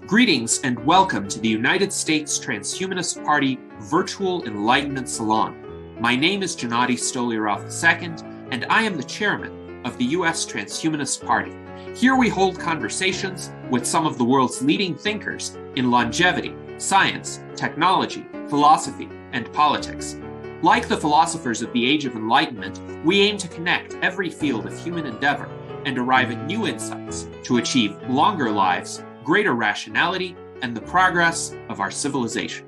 Greetings and welcome to the United States Transhumanist Party Virtual Enlightenment Salon. My name is Gennady Stoliarov II, and I am the chairman of the U.S. Transhumanist Party. Here we hold conversations with some of the world's leading thinkers in longevity, science, technology, philosophy, and politics. Like the philosophers of the Age of Enlightenment, we aim to connect every field of human endeavor and arrive at new insights to achieve longer lives, greater rationality, and the progress of our civilization.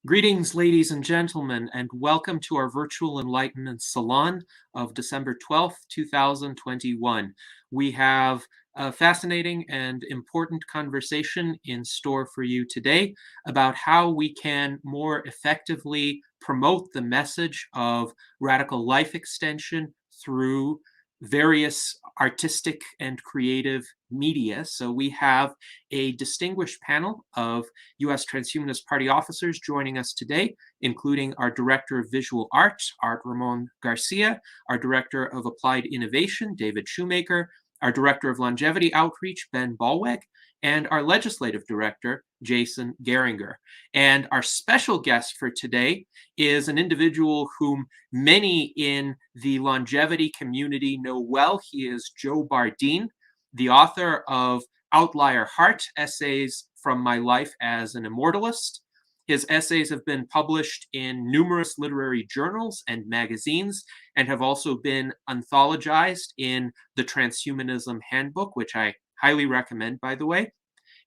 Greetings, ladies and gentlemen, and welcome to our Virtual Enlightenment Salon of December 12th, 2021. We have a fascinating and important conversation in store for you today about how we can more effectively promote the message of radical life extension through various artistic and creative media. So we have a distinguished panel of U.S. Transhumanist Party officers joining us today, including our Director of Visual Art, Art Ramon Garcia, our Director of Applied Innovation, David Shoemaker, our Director of Longevity Outreach, Ben Ballweg, and our Legislative Director, Jason Geringer. And our special guest for today is an individual whom many in the longevity community know well. He is Joe Bardin, the author of Outlier Heart, Essays from My Life as an Immortalist. His essays have been published in numerous literary journals and magazines and have also been anthologized in the Transhumanism Handbook, which I highly recommend, by the way.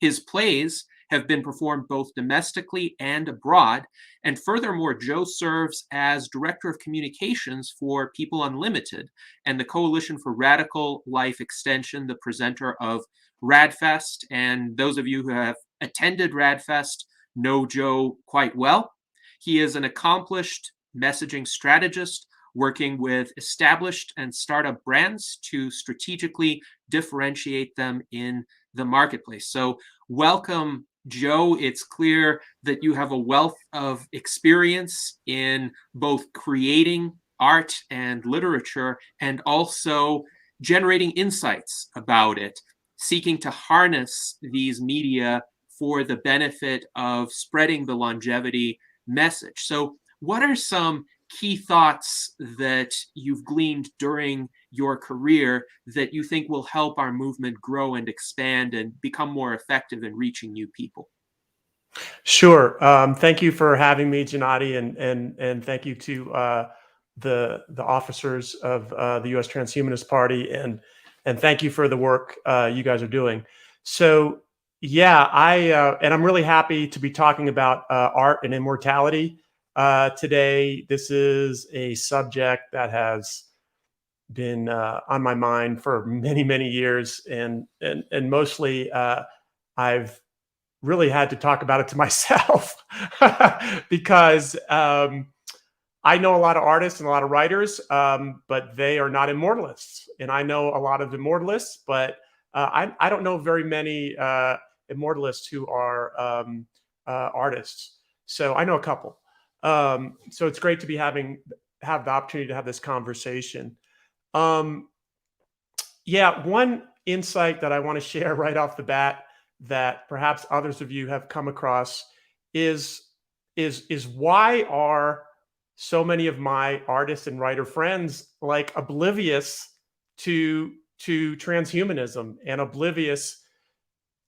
His plays have been performed both domestically and abroad. And furthermore, Joe serves as Director of Communications for People Unlimited and the Coalition for Radical Life Extension, the presenter of RAADfest. And those of you who have attended RAADfest know Joe quite well. He is an accomplished messaging strategist working with established and startup brands to strategically differentiate them in the marketplace. So welcome, Joe. It's clear that you have a wealth of experience in both creating art and literature and also generating insights about it, seeking to harness these media for the benefit of spreading the longevity message. So what are some key thoughts that you've gleaned during your career that you think will help our movement grow and expand and become more effective in reaching new people? Sure. Thank you for having me, Gennady, and thank you to the officers of the U.S. Transhumanist Party, and thank you for the work you guys are doing. So yeah, I'm really happy to be talking about art and immortality today. This is a subject that has been on my mind for many years, and mostly I've really had to talk about it to myself because I know a lot of artists and a lot of writers, but they are not immortalists, and I know a lot of immortalists, but I don't know very many immortalists who are artists. So I know a couple. So it's great to be have the opportunity to have this conversation. Yeah, one insight that I want to share right off the bat that perhaps others of you have come across is why are so many of my artist and writer friends like oblivious to transhumanism and oblivious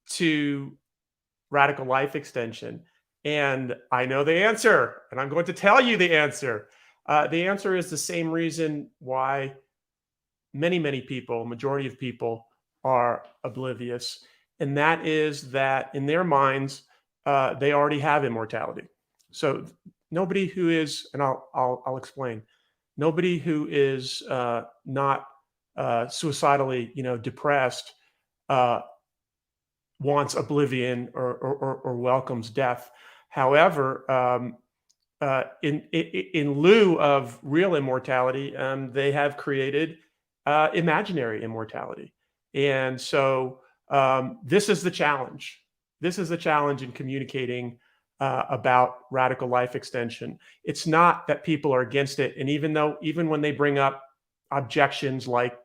to radical life extension? And I know the answer, and I'm going to tell you the answer. The answer is the same reason why many people, majority of people, are oblivious. And that is that in their minds, they already have immortality. So nobody who is, and I'll explain, nobody who is not suicidally, depressed wants oblivion or welcomes death. However, in lieu of real immortality, they have created imaginary immortality. And so this is the challenge. This is the challenge in communicating about radical life extension. It's not that people are against it. And even when they bring up objections like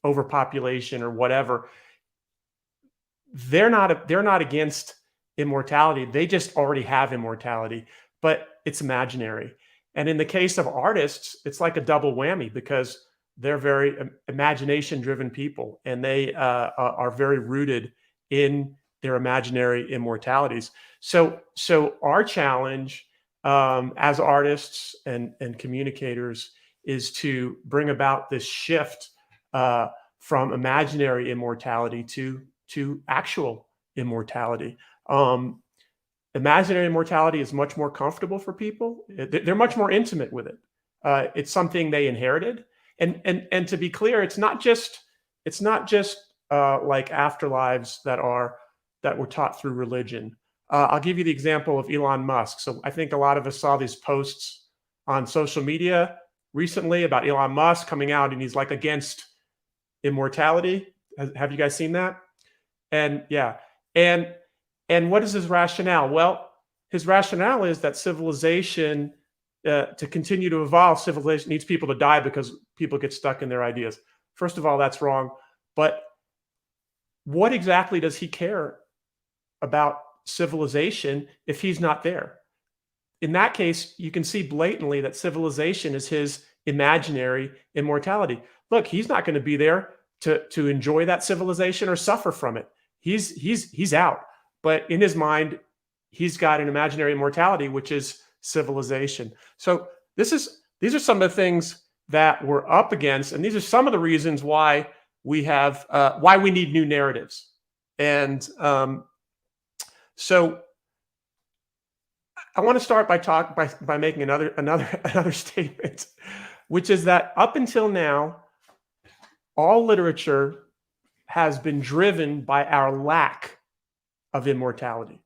overpopulation or whatever, they're not against immortality. They just already have immortality, but it's imaginary. And in the case of artists, it's like a double whammy because they're very imagination-driven people, and they are very rooted in their imaginary immortalities. So our challenge as artists and communicators is to bring about this shift from imaginary immortality to actual immortality. Imaginary immortality is much more comfortable for people. They're much more intimate with it. It's something they inherited, and to be clear, it's not just like afterlives that were taught through religion. I'll give you the example of Elon Musk. So I think a lot of us saw these posts on social media recently about Elon Musk coming out, and he's like against immortality. Have you guys seen that? And yeah, and what is his rationale? Well, his rationale is that civilization, to continue to evolve, civilization needs people to die because people get stuck in their ideas. First of all, that's wrong. But what exactly does he care about civilization if he's not there? In that case, you can see blatantly that civilization is his imaginary immortality. Look, he's not going to be there to enjoy that civilization or suffer from it. He's out. But in his mind, he's got an imaginary immortality, which is civilization. So these are some of the things that we're up against, and these are some of the reasons why we need new narratives. And so I want to start by making another statement, which is that up until now, all literature has been driven by our lack of immortality.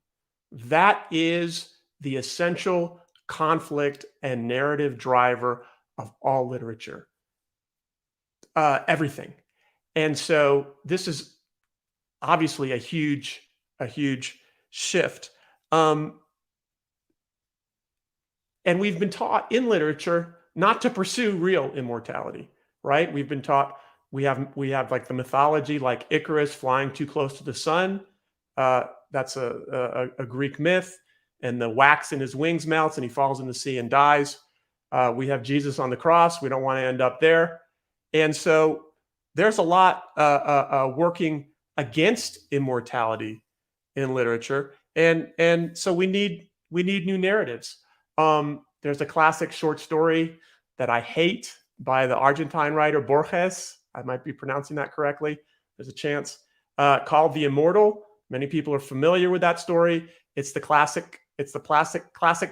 That is the essential conflict and narrative driver of all literature. Everything. And so this is obviously a huge shift. And we've been taught in literature not to pursue real immortality, right? We've been taught we have like the mythology, like Icarus flying too close to the sun. That's a Greek myth, and the wax in his wings melts and he falls in the sea and dies. We have Jesus on the cross. We don't want to end up there. And so there's a lot working against immortality in literature. And so we need new narratives. There's a classic short story that I hate by the Argentine writer Borges. I might be pronouncing that correctly. There's a chance. Called The Immortal. Many people are familiar with that story. It's the classic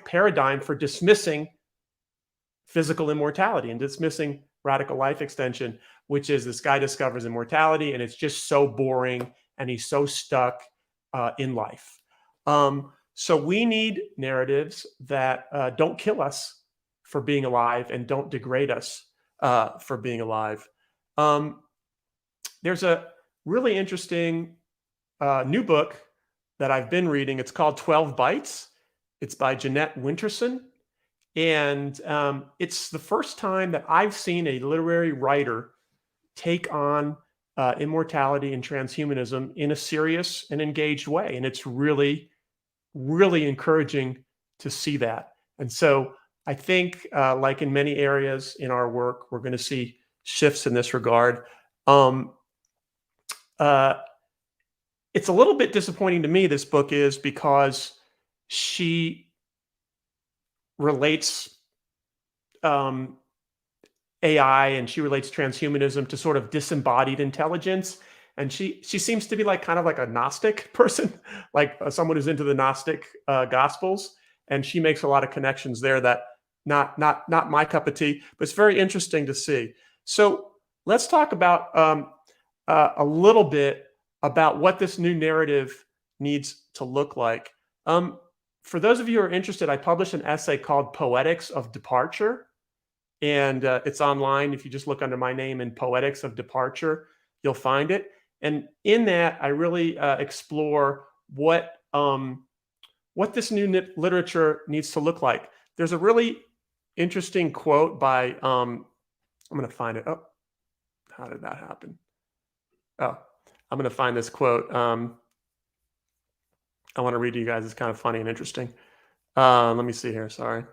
paradigm for dismissing physical immortality and dismissing radical life extension, which is this guy discovers immortality and it's just so boring and he's so stuck in life. So we need narratives that don't kill us for being alive and don't degrade us for being alive. There's a really interesting new book that I've been reading. It's called 12 Bites. It's by Jeanette Winterson. And it's the first time that I've seen a literary writer take on immortality and transhumanism in a serious and engaged way. And it's really, really encouraging to see that. And so I think, like in many areas in our work, we're going to see shifts in this regard. It's a little bit disappointing to me, this book is, because she relates AI and she relates transhumanism to sort of disembodied intelligence. And she seems to be like kind of like a Gnostic person, like someone who's into the Gnostic Gospels. And she makes a lot of connections there that not my cup of tea, but it's very interesting to see. So let's talk about a little bit about what this new narrative needs to look like. For those of you who are interested, I published an essay called Poetics of Departure, and it's online. If you just look under my name in Poetics of Departure, you'll find it. And in that, I really explore what what this new literature needs to look like. There's a really interesting quote by, I'm going to find it. Oh, how did that happen? Oh, I'm going to find this quote. I want to read to you guys. It's kind of funny and interesting. Let me see here. Sorry.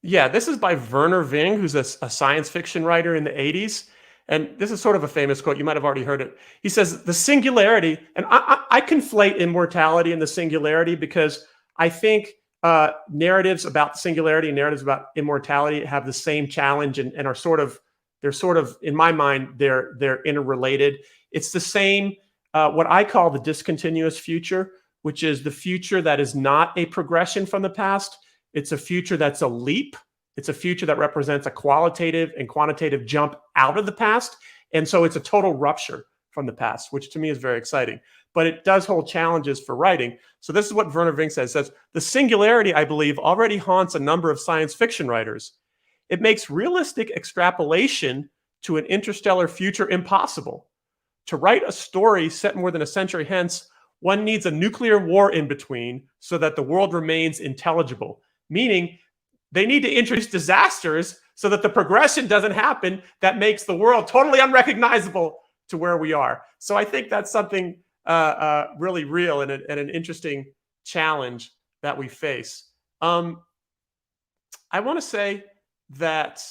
Yeah, this is by Werner Ving, who's a science fiction writer in the 80s. And this is sort of a famous quote. You might have already heard it. He says, the singularity, and I conflate immortality and the singularity because I think narratives about the singularity and narratives about immortality have the same challenge and are sort of, in my mind, they're interrelated. It's the same, what I call the discontinuous future, which is the future that is not a progression from the past. It's a future that's a leap. It's a future that represents a qualitative and quantitative jump out of the past. And so it's a total rupture from the past, which to me is very exciting. But it does hold challenges for writing. So this is what Werner Ving says. The singularity, I believe, already haunts a number of science fiction writers. It makes realistic extrapolation to an interstellar future impossible. To write a story set more than a century hence, one needs a nuclear war in between so that the world remains intelligible. Meaning, they need to introduce disasters so that the progression doesn't happen that makes the world totally unrecognizable to where we are. So I think that's something really real and an interesting challenge that we face. I want to say that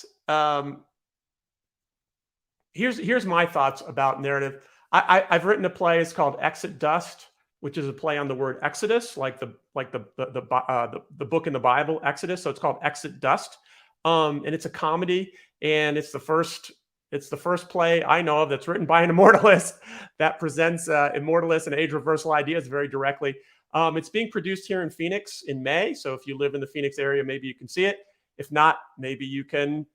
here's my thoughts about narrative. I've written a play. It's called Exit Dust, which is a play on the word Exodus, like the book in the Bible, Exodus. So it's called Exit Dust, and it's a comedy, and it's the first play I know of that's written by an immortalist that presents immortalist and age reversal ideas very directly. It's being produced here in Phoenix in May. So if you live in the Phoenix area, maybe you can see it. If not, maybe you can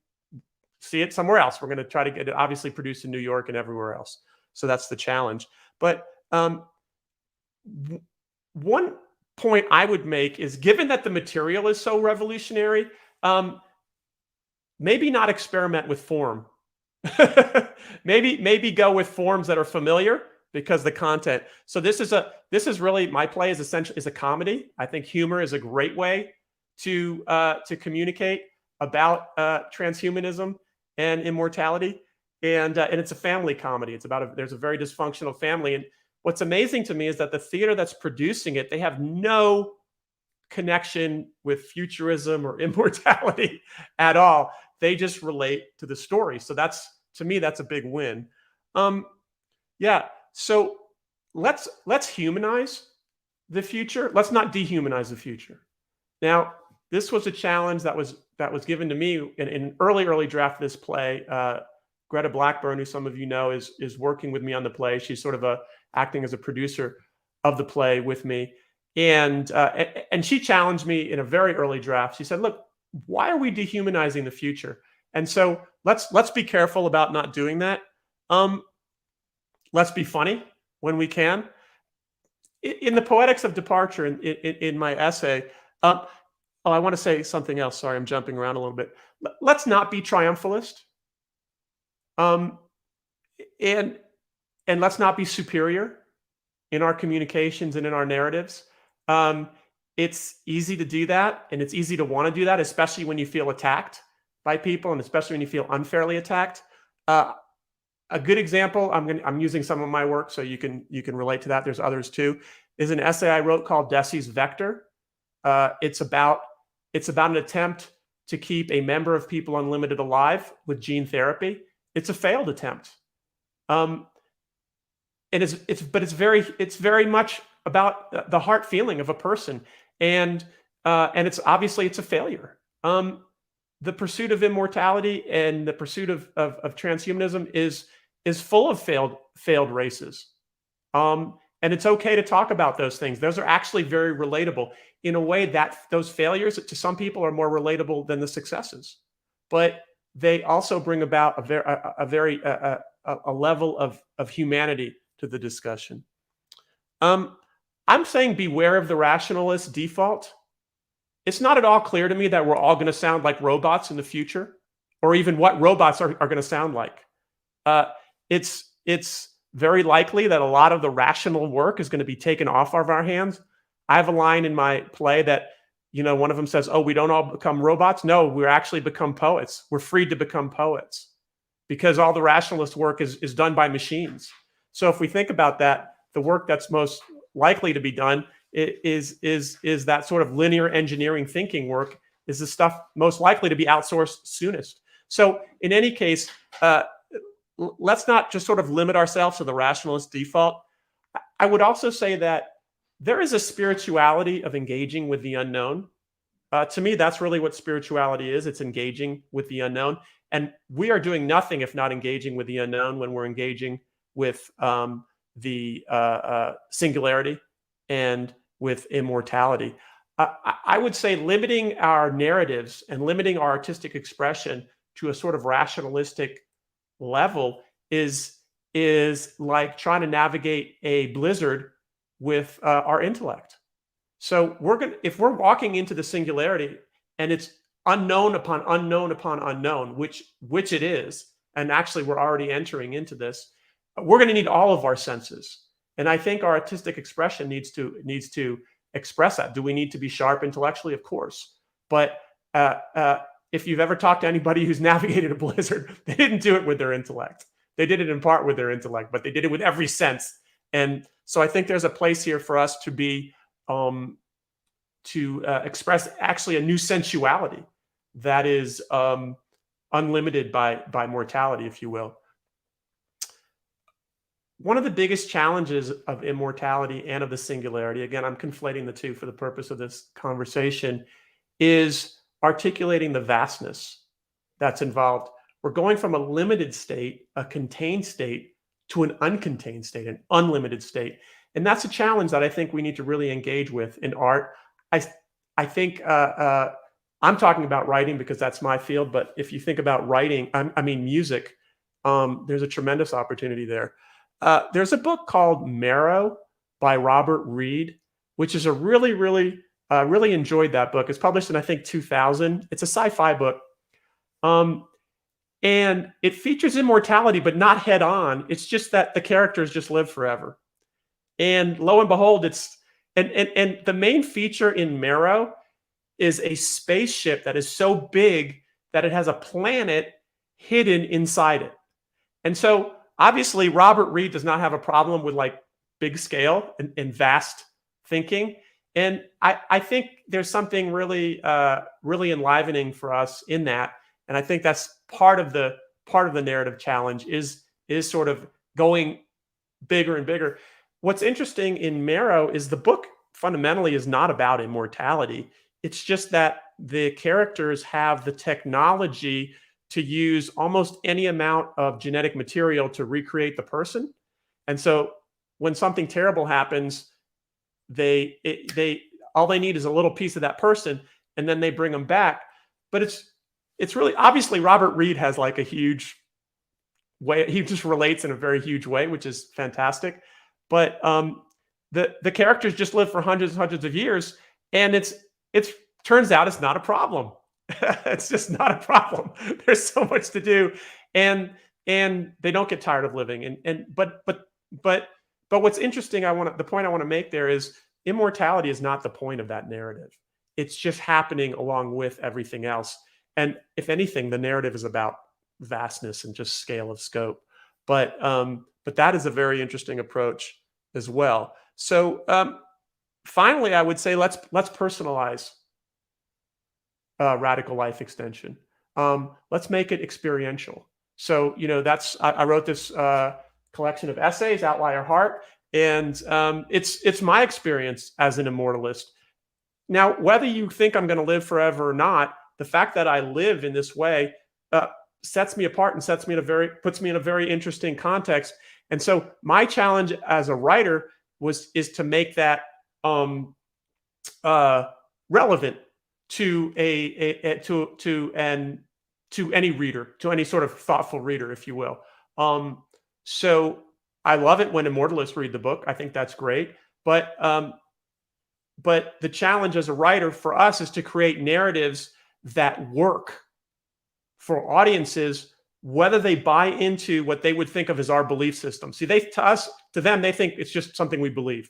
see it somewhere else. We're going to try to get it obviously produced in New York and everywhere else. So that's the challenge. But one point I would make is, given that the material is so revolutionary, maybe not experiment with form. maybe go with forms that are familiar because the content. So this is really, my play is essentially is a comedy. I think humor is a great way to communicate about transhumanism and immortality, and it's a family comedy. It's about there's a very dysfunctional family, and what's amazing to me is that the theater that's producing it, they have no connection with futurism or immortality at all. They just relate to the story. So to me, that's a big win. Yeah. So let's humanize the future. Let's not dehumanize the future. Now, this was a challenge that was given to me in an early draft of this play. Greta Blackburn, who some of you know, is working with me on the play. She's sort of acting as a producer of the play with me. And she challenged me in a very early draft. She said, look, why are we dehumanizing the future? And so let's be careful about not doing that. Let's be funny when we can. In the Poetics of Departure, in my essay, I want to say something else. Sorry, I'm jumping around a little bit. Let's not be triumphalist. And let's not be superior in our communications and in our narratives. It's easy to do that, and it's easy to want to do that, especially when you feel attacked by people, and especially when you feel unfairly attacked. A good example, I'm using some of my work so you can relate to that. There's others too. Is an essay I wrote called Desi's Vector. It's about an attempt to keep a member of People Unlimited alive with gene therapy. It's a failed attempt. And it's very much about the heart feeling of a person, and it's obviously it's a failure. The pursuit of immortality and the pursuit of transhumanism is full of failed races, and it's okay to talk about those things. Those are actually very relatable in a way that those failures to some people are more relatable than the successes, but they also bring about a level of humanity to the discussion. I'm saying beware of the rationalist default. It's not at all clear to me that we're all going to sound like robots in the future, or even what robots are going to sound like. It's very likely that a lot of the rational work is going to be taken off of our hands. I have a line in my play that, one of them says, "Oh, we don't all become robots." No, we're actually become poets. We're freed to become poets because all the rationalist work is done by machines. So if we think about that, the work that's most likely to be done is that sort of linear engineering thinking work, is the stuff most likely to be outsourced soonest. So in any case, let's not just sort of limit ourselves to the rationalist default. I would also say that there is a spirituality of engaging with the unknown. To me, that's really what spirituality is. It's engaging with the unknown. And we are doing nothing if not engaging with the unknown when we're engaging with the singularity and with immortality. I would say limiting our narratives and limiting our artistic expression to a sort of rationalistic level is like trying to navigate a blizzard with our intellect. So if we're walking into the singularity and it's unknown upon unknown upon unknown, which it is, and actually we're already entering into this, we're going to need all of our senses. And I think our artistic expression needs to express that. Do we need to be sharp intellectually? Of course. But if you've ever talked to anybody who's navigated a blizzard, they didn't do it with their intellect. They did it in part with their intellect, but they did it with every sense. And so I think there's a place here for us to be express actually a new sensuality that is unlimited by mortality, if you will. One of the biggest challenges of immortality and of the singularity, again, I'm conflating the two for the purpose of this conversation, is articulating the vastness that's involved. We're going from a limited state, a contained state, to an uncontained state, an unlimited state. And that's a challenge that I think we need to really engage with in art. I think I'm talking about writing because that's my field, but if you think about writing, I mean music, there's a tremendous opportunity there. There's a book called Marrow by Robert Reed, which is a really enjoyed that book. It's published in, I think, 2000. It's a sci-fi book. And it features immortality, but not head on. It's just that the characters just live forever. And lo and behold, and the main feature in Marrow is a spaceship that is so big that it has a planet hidden inside it. And so obviously Robert Reed does not have a problem with like big scale and vast thinking. And I think there's something really enlivening for us in that. And I think that's part of the narrative challenge is sort of going bigger and bigger. What's interesting in Marrow is the book fundamentally is not about immortality. It's just that the characters have the technology to use almost any amount of genetic material to recreate the person. And so when something terrible happens, they all they need is a little piece of that person, and then they bring them back. But it's really, obviously Robert Reed has like a huge way, he just relates in a very huge way, which is fantastic. But the characters just live for hundreds and hundreds of years, and it turns out it's not a problem. It's just not a problem. There's so much to do, and they don't get tired of living. But what's interesting, the point I want to make there is immortality is not the point of that narrative. It's just happening along with everything else. And if anything, the narrative is about vastness and just scale of scope. But that is a very interesting approach as well. So finally, I would say let's personalize radical life extension. Let's make it experiential. So I wrote this collection of essays, Outlier Heart, and it's my experience as an immortalist. Now, whether you think I'm going to live forever or not, the fact that I live in this way sets me apart and puts me in a very interesting context. And so my challenge as a writer is to make that relevant to any reader, to any sort of thoughtful reader, if you will. So I love it when immortalists read the book. I think that's great. But the challenge as a writer for us is to create narratives that work for audiences whether they buy into what they would think of as our belief system. See, to them, they think it's just something we believe.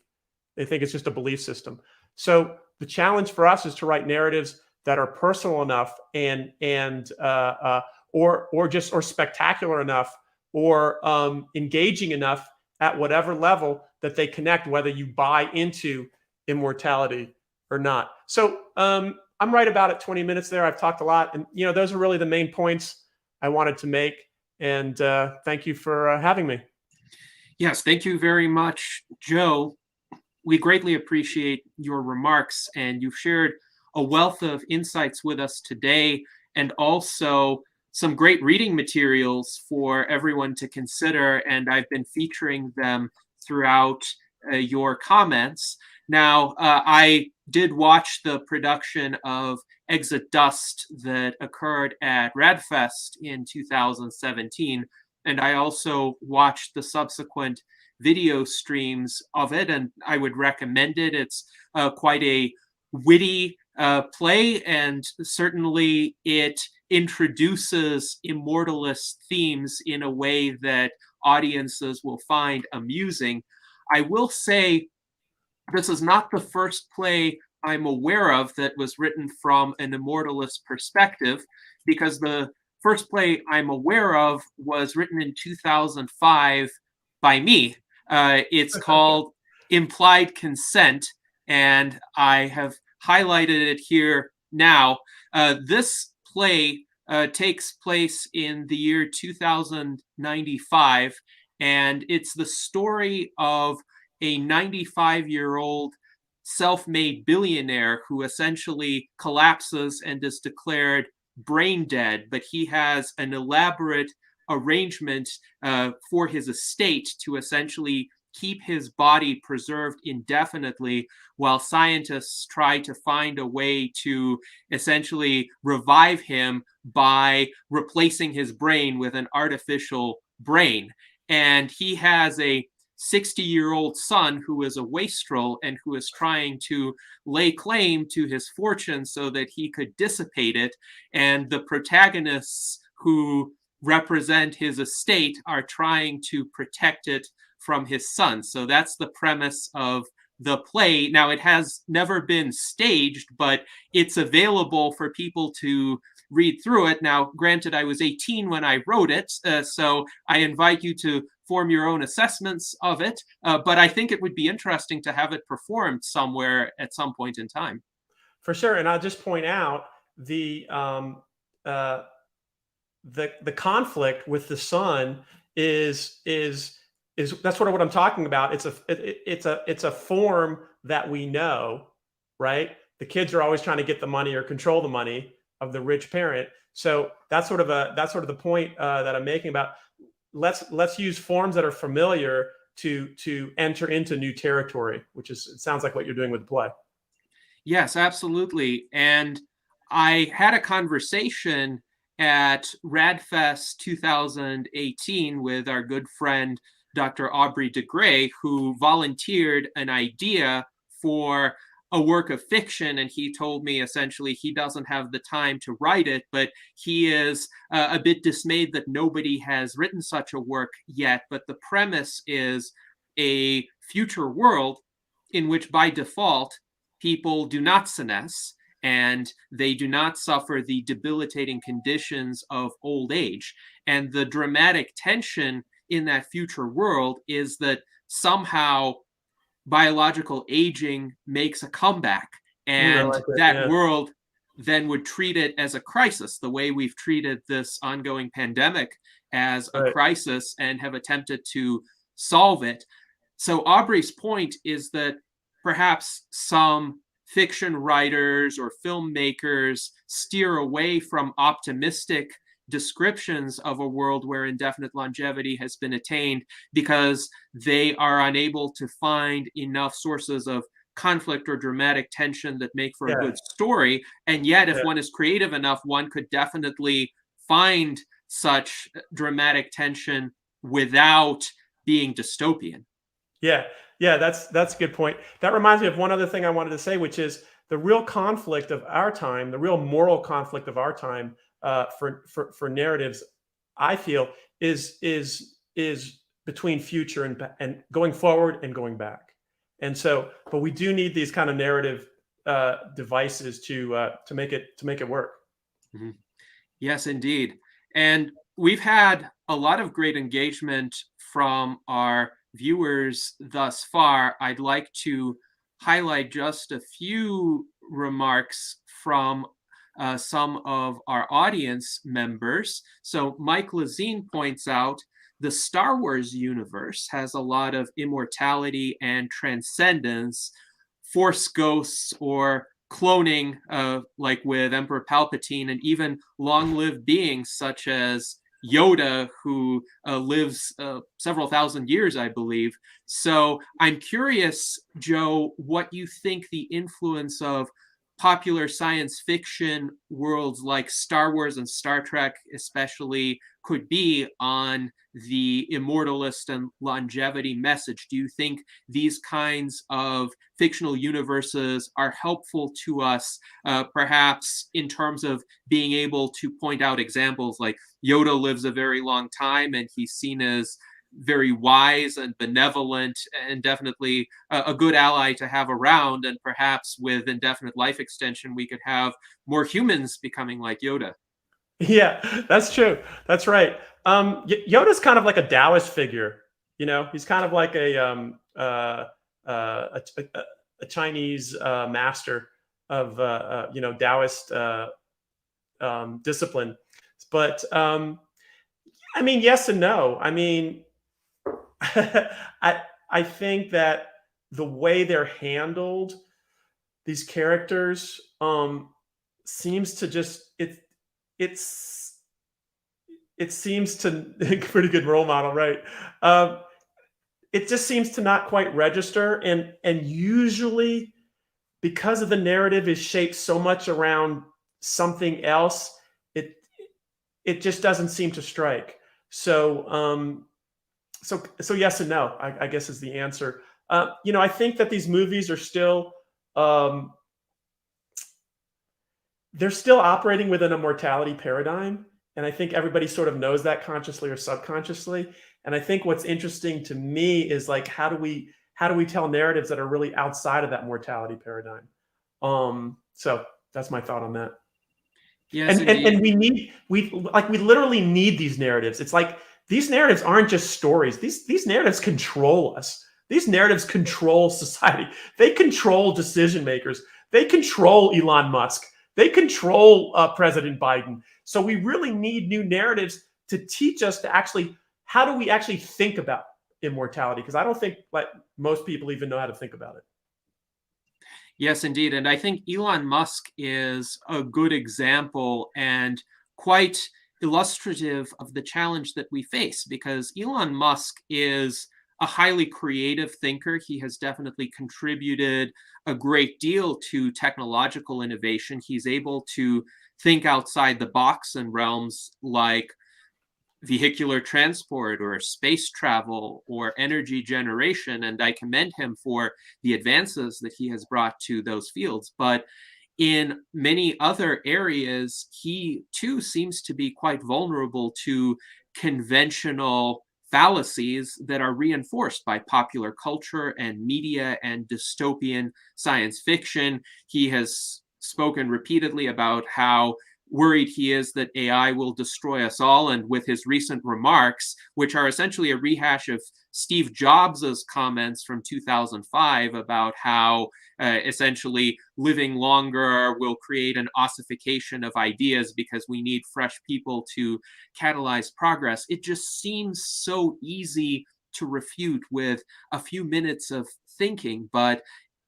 They think it's just a belief system. So the challenge for us is to write narratives that are personal enough or spectacular enough or engaging enough at whatever level that they connect, whether you buy into immortality or not. So I'm right about at 20 minutes there. I've talked a lot, and those are really the main points I wanted to make. And thank you for having me. Yes, thank you very much, Joe. We greatly appreciate your remarks, and you've shared a wealth of insights with us today, and also some great reading materials for everyone to consider, and I've been featuring them throughout your comments. Now, I did watch the production of Exit Dust that occurred at RAADfest in 2017, and I also watched the subsequent video streams of it, and I would recommend it. It's quite a witty play, and certainly it introduces immortalist themes in a way that audiences will find amusing. I will say this is not the first play I'm aware of that was written from an immortalist perspective, because the first play I'm aware of was written in 2005 by me. It's called Implied Consent, and I have highlighted it here now. This play takes place in the year 2095, and it's the story of a 95-year-old self-made billionaire who essentially collapses and is declared brain dead, but he has an elaborate arrangement for his estate to essentially keep his body preserved indefinitely while scientists try to find a way to essentially revive him by replacing his brain with an artificial brain. And he has a 60-year-old son who is a wastrel and who is trying to lay claim to his fortune so that he could dissipate it. And the protagonists who represent his estate are trying to protect it from his son. So that's the premise of the play. Now, it has never been staged, but it's available for people to read through it. Now, granted, I was 18 when I wrote it, so I invite you to form your own assessments of it. But I think it would be interesting to have it performed somewhere at some point in time. For sure. And I'll just point out the conflict with the son is that's sort of what I'm talking about. It's a form that we know, right? The kids are always trying to get the money or control the money of the rich parent. So that's sort of the point that I'm making about let's use forms that are familiar to enter into new territory, which is, it sounds like what you're doing with the play. Yes, absolutely. And I had a conversation at RAADfest 2018 with our good friend, Dr. Aubrey de Grey, who volunteered an idea for a work of fiction, and he told me essentially he doesn't have the time to write it, but he is a bit dismayed that nobody has written such a work yet. But the premise is a future world in which by default people do not senesce and they do not suffer the debilitating conditions of old age. And the dramatic tension in that future world is that somehow biological aging makes a comeback, and that world then would treat it as a crisis, the way we've treated this ongoing pandemic as a crisis and have attempted to solve it. So Aubrey's point is that perhaps some fiction writers or filmmakers steer away from optimistic descriptions of a world where indefinite longevity has been attained because they are unable to find enough sources of conflict or dramatic tension that make for a good story. And yet, if one is creative enough, one could definitely find such dramatic tension without being dystopian. Yeah, that's a good point. That reminds me of one other thing I wanted to say, which is the real conflict of our time, the real moral conflict of our time for narratives, I feel, is between future and going forward and going back. And so, but we do need these kind of narrative devices to make it work. Mhm. Yes, indeed. And we've had a lot of great engagement from our viewers thus far. I'd like to highlight just a few remarks from some of our audience members. So Mike Lazine points out the Star Wars universe has a lot of immortality and transcendence, force ghosts or cloning, like with Emperor Palpatine, and even long-lived beings such as Yoda, who lives several thousand years, I believe. So I'm curious, Joe, what you think the influence of popular science fiction worlds like Star Wars and Star Trek especially could be on the immortalist and longevity message. Do you think these kinds of fictional universes are helpful to us, perhaps in terms of being able to point out examples like Yoda lives a very long time and he's seen as very wise and benevolent and definitely a good ally to have around, and perhaps with indefinite life extension we could have more humans becoming like Yoda? Yeah, that's true. That's right. Yoda's kind of like a Taoist figure. He's kind of like a Chinese master of Taoist discipline. But I mean, yes and no. I mean, I think that the way they're handled, these characters, seems to just it's it seems to pretty good role model, right? Um, it just seems to not quite register, and usually because of the narrative is shaped so much around something else, it it just doesn't seem to strike. So so yes and no, I guess is the answer. I think that these movies are still um, they're still operating within a mortality paradigm. And I think everybody sort of knows that consciously or subconsciously. And I think what's interesting to me is like how do we tell narratives that are really outside of that mortality paradigm? So that's my thought on that. Yes, And indeed. we literally need these narratives. It's like these narratives aren't just stories. These narratives control us. These narratives control society. They control decision makers. They control Elon Musk. They control President Biden. So we really need new narratives to teach us to actually how do we actually think about immortality? Because I don't think like most people even know how to think about it. Yes, indeed. And I think Elon Musk is a good example and quite illustrative of the challenge that we face, because Elon Musk is a highly creative thinker. He has definitely contributed a great deal to technological innovation. He's able to think outside the box in realms like vehicular transport or space travel or energy generation, and I commend him for the advances that he has brought to those fields. But in many other areas, he too seems to be quite vulnerable to conventional fallacies that are reinforced by popular culture and media and dystopian science fiction. He has spoken repeatedly about how worried he is that AI will destroy us all. And with his recent remarks, which are essentially a rehash of Steve Jobs's comments from 2005 about how essentially living longer will create an ossification of ideas because we need fresh people to catalyze progress, it just seems so easy to refute with a few minutes of thinking. But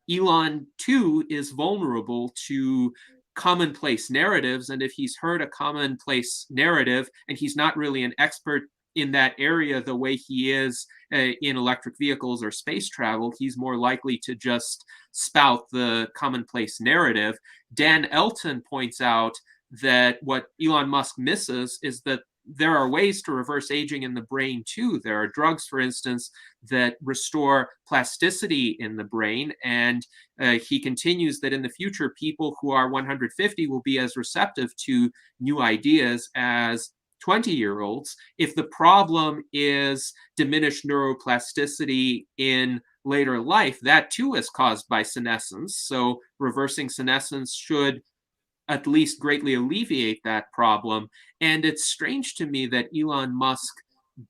Elon too is vulnerable to commonplace narratives. And if he's heard a commonplace narrative and he's not really an expert in that area the way he is in electric vehicles or space travel, he's more likely to just spout the commonplace narrative. Dan Elton points out that what Elon Musk misses is that there are ways to reverse aging in the brain too. There are drugs, for instance, that restore plasticity in the brain. And he continues that in the future, people who are 150 will be as receptive to new ideas as 20-year-olds. If the problem is diminished neuroplasticity in later life, that too is caused by senescence. So reversing senescence should at least greatly alleviate that problem. And it's strange to me that Elon Musk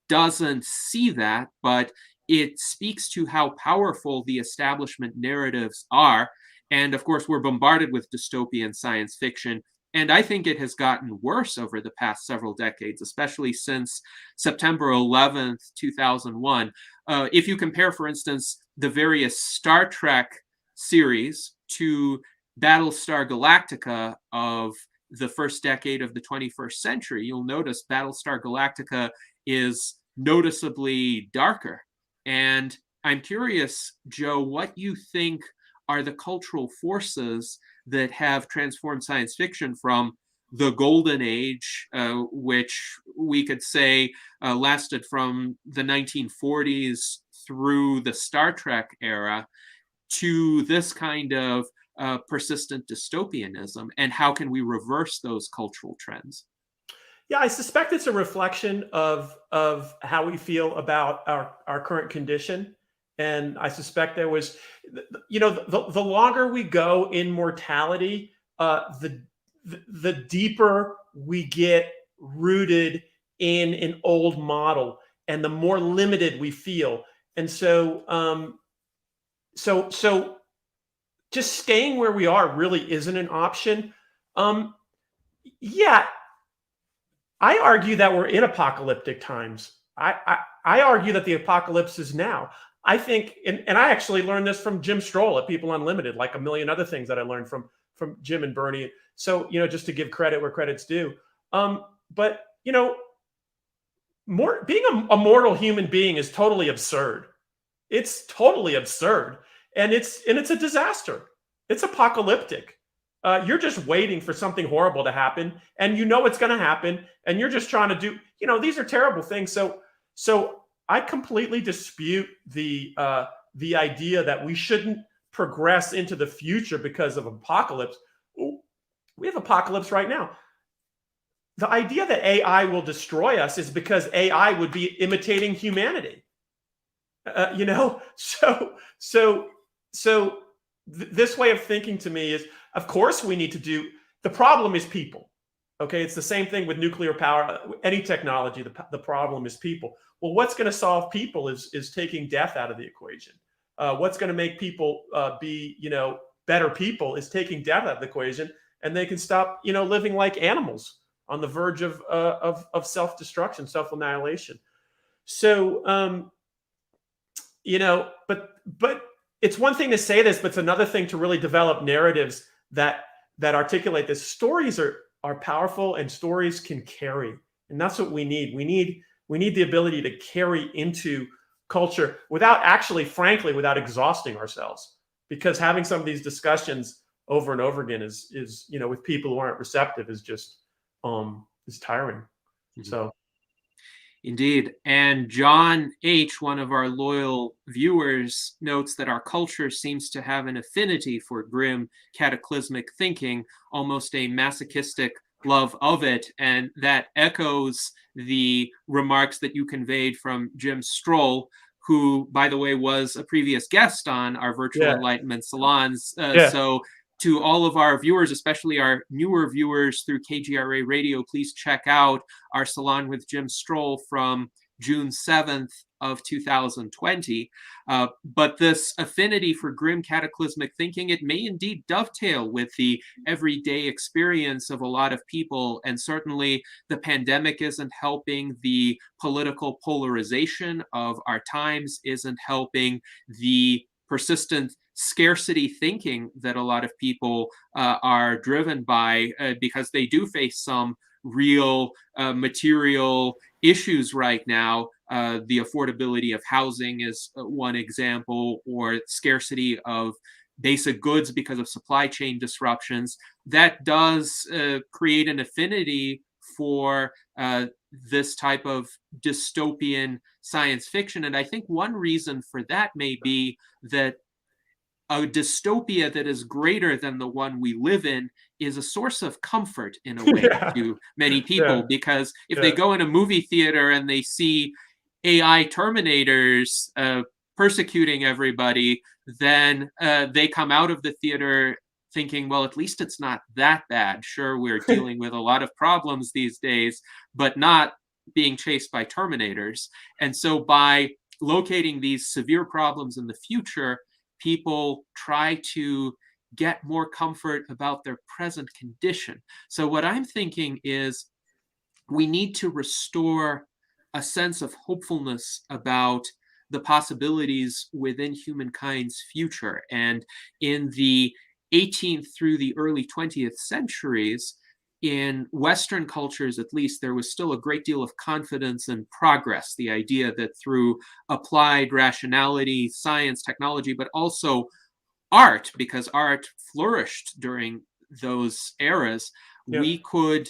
doesn't see that, but it speaks to how powerful the establishment narratives are. And of course, we're bombarded with dystopian science fiction. And I think it has gotten worse over the past several decades, especially since September 11th, 2001. If you compare, for instance, the various Star Trek series to Battlestar Galactica of the first decade of the 21st century, you'll notice Battlestar Galactica is noticeably darker. And I'm curious, Joe, what you think are the cultural forces that have transformed science fiction from the golden age, which we could say lasted from the 1940s through the Star Trek era, to this kind of persistent dystopianism, and how can we reverse those cultural trends? Yeah, I suspect it's a reflection of how we feel about our current condition, and I suspect there was, the longer we go in mortality, the deeper we get rooted in an old model, and the more limited we feel, and so just staying where we are really isn't an option. Yeah. I argue that we're in apocalyptic times. I argue that the apocalypse is now. I think, and I actually learned this from Jim Stroll at People Unlimited, like a million other things that I learned from Jim and Bernie. So, just to give credit where credit's due. But being a mortal human being is totally absurd. It's totally absurd, and it's a disaster. It's apocalyptic. You're just waiting for something horrible to happen, and it's going to happen, and you're just trying to do. These are terrible things. So I completely dispute the idea that we shouldn't progress into the future because of apocalypse. We have apocalypse right now. The idea that AI will destroy us is because AI would be imitating humanity. So this way of thinking to me is, of course, we need to do. The problem is people. Okay, it's the same thing with nuclear power. Any technology, the problem is people. Well, what's going to solve people is taking death out of the equation. What's going to make people be better people is taking death out of the equation, and they can stop living like animals on the verge of self-destruction, self-annihilation. So but it's one thing to say this, but it's another thing to really develop narratives that articulate this. Stories are powerful, and stories can carry, and that's what we need. We need the ability to carry into culture without frankly, without exhausting ourselves. Because having some of these discussions over and over again is with people who aren't receptive is just is tiring. Mm-hmm. So. Indeed. And John H., one of our loyal viewers, notes that our culture seems to have an affinity for grim, cataclysmic thinking, almost a masochistic love of it. And that echoes the remarks that you conveyed from Jim Stroll, who, by the way, was a previous guest on our virtual Enlightenment Salons. So to all of our viewers, especially our newer viewers through KGRA Radio, please check out our salon with Jim Stroll from June 7th of 2020. But this affinity for grim cataclysmic thinking, it may indeed dovetail with the everyday experience of a lot of people. And certainly the pandemic isn't helping. The political polarization of our times isn't helping. The persistent scarcity thinking that a lot of people are driven by because they do face some real material issues right now. The affordability of housing is one example, or scarcity of basic goods because of supply chain disruptions. That does create an affinity for this type of dystopian science fiction. And I think one reason for that may be that a dystopia that is greater than the one we live in is a source of comfort in a way Yeah, to many yeah, people, because if they yeah. go in a movie theater and they see AI Terminators persecuting everybody, then they come out of the theater thinking, well, at least it's not that bad. Sure, we're dealing with a lot of problems these days, but not being chased by Terminators. And so by locating these severe problems in the future, people try to get more comfort about their present condition. So what I'm thinking is we need to restore a sense of hopefulness about the possibilities within humankind's future. And in the 18th through the early 20th centuries, in Western cultures at least, there was still a great deal of confidence and progress. The idea that through applied rationality, science, technology, but also art, because art flourished during those eras, Yeah. we could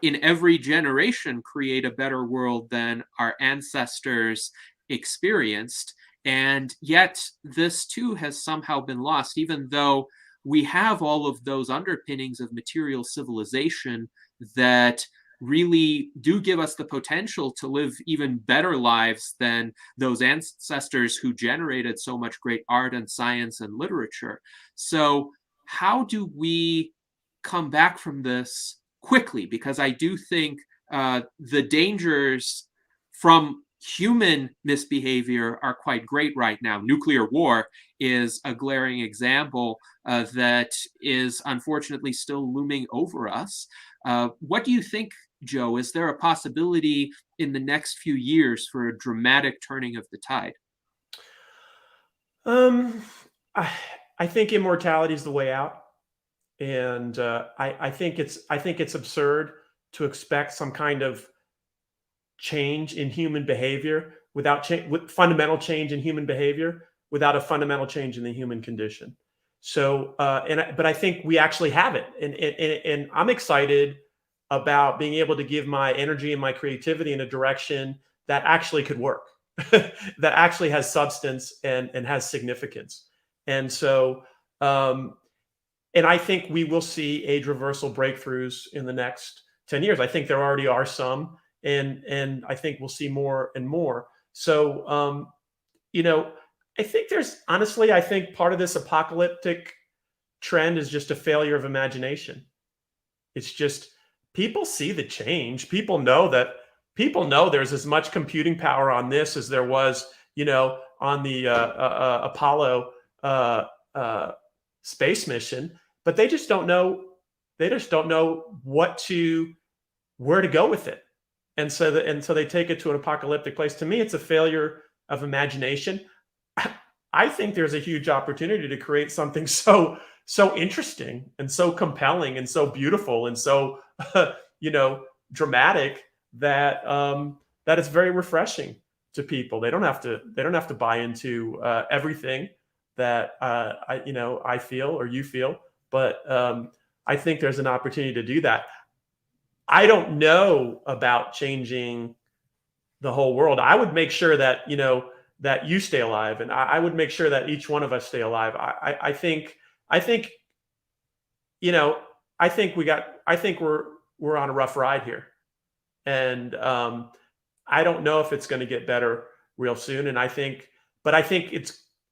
in every generation create a better world than our ancestors experienced. And yet, this too has somehow been lost, even though we have all of those underpinnings of material civilization that really do give us the potential to live even better lives than those ancestors who generated so much great art and science and literature. So, how do we come back from this quickly? Because I do think the dangers from human misbehavior are quite great right now. Nuclear war is a glaring example that is unfortunately still looming over us. What do you think, Joe? Is there a possibility in the next few years for a dramatic turning of the tide? Um, I, I think immortality is the way out, and I think it's absurd to expect some kind of change in human behavior with fundamental change in human behavior without a fundamental change in the human condition. So, but I think we actually have it, and I'm excited about being able to give my energy and my creativity in a direction that actually could work, that actually has substance and has significance. And so, um, and I think we will see age reversal breakthroughs in the next 10 years. I think there already are some, and I think we'll see more and more. So, you know, I think there's honestly, I think part of this apocalyptic trend is just a failure of imagination. It's just people see the change. People know there's as much computing power on this as there was, on the Apollo uh, uh, space mission, but they just don't know. They just don't know where to go with it, and so they take it to an apocalyptic place. To me, it's a failure of imagination. I think there's a huge opportunity to create something so interesting and so compelling and so beautiful and so you know dramatic that that it's very refreshing to people. They don't have to buy into everything that I feel or you feel, but I think there's an opportunity to do that. I don't know about changing the whole world. I would make sure that that you stay alive, and I would make sure that each one of us stay alive. I think you know I think we're on a rough ride here, and I don't know if it's going to get better real soon. And but I think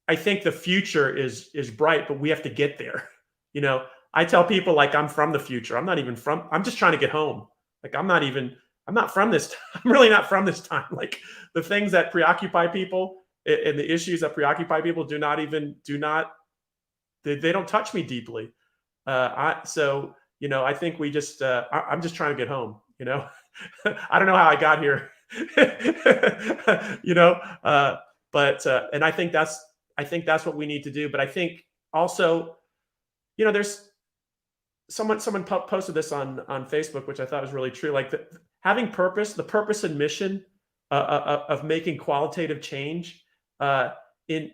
the future is bright, but we have to get there. You know, I tell people like I'm from the future. I'm not even from. I'm just trying to get home. Like I'm not from this. I'm really not from this time. Like the things that preoccupy people and the issues that preoccupy people do not they don't touch me deeply. I think we just I'm just trying to get home. I don't know how I got here. you know, but and I think that's what we need to do. But I think also, there's someone posted this on Facebook, which I thought was really true. Like having purpose, the purpose and mission of making qualitative change in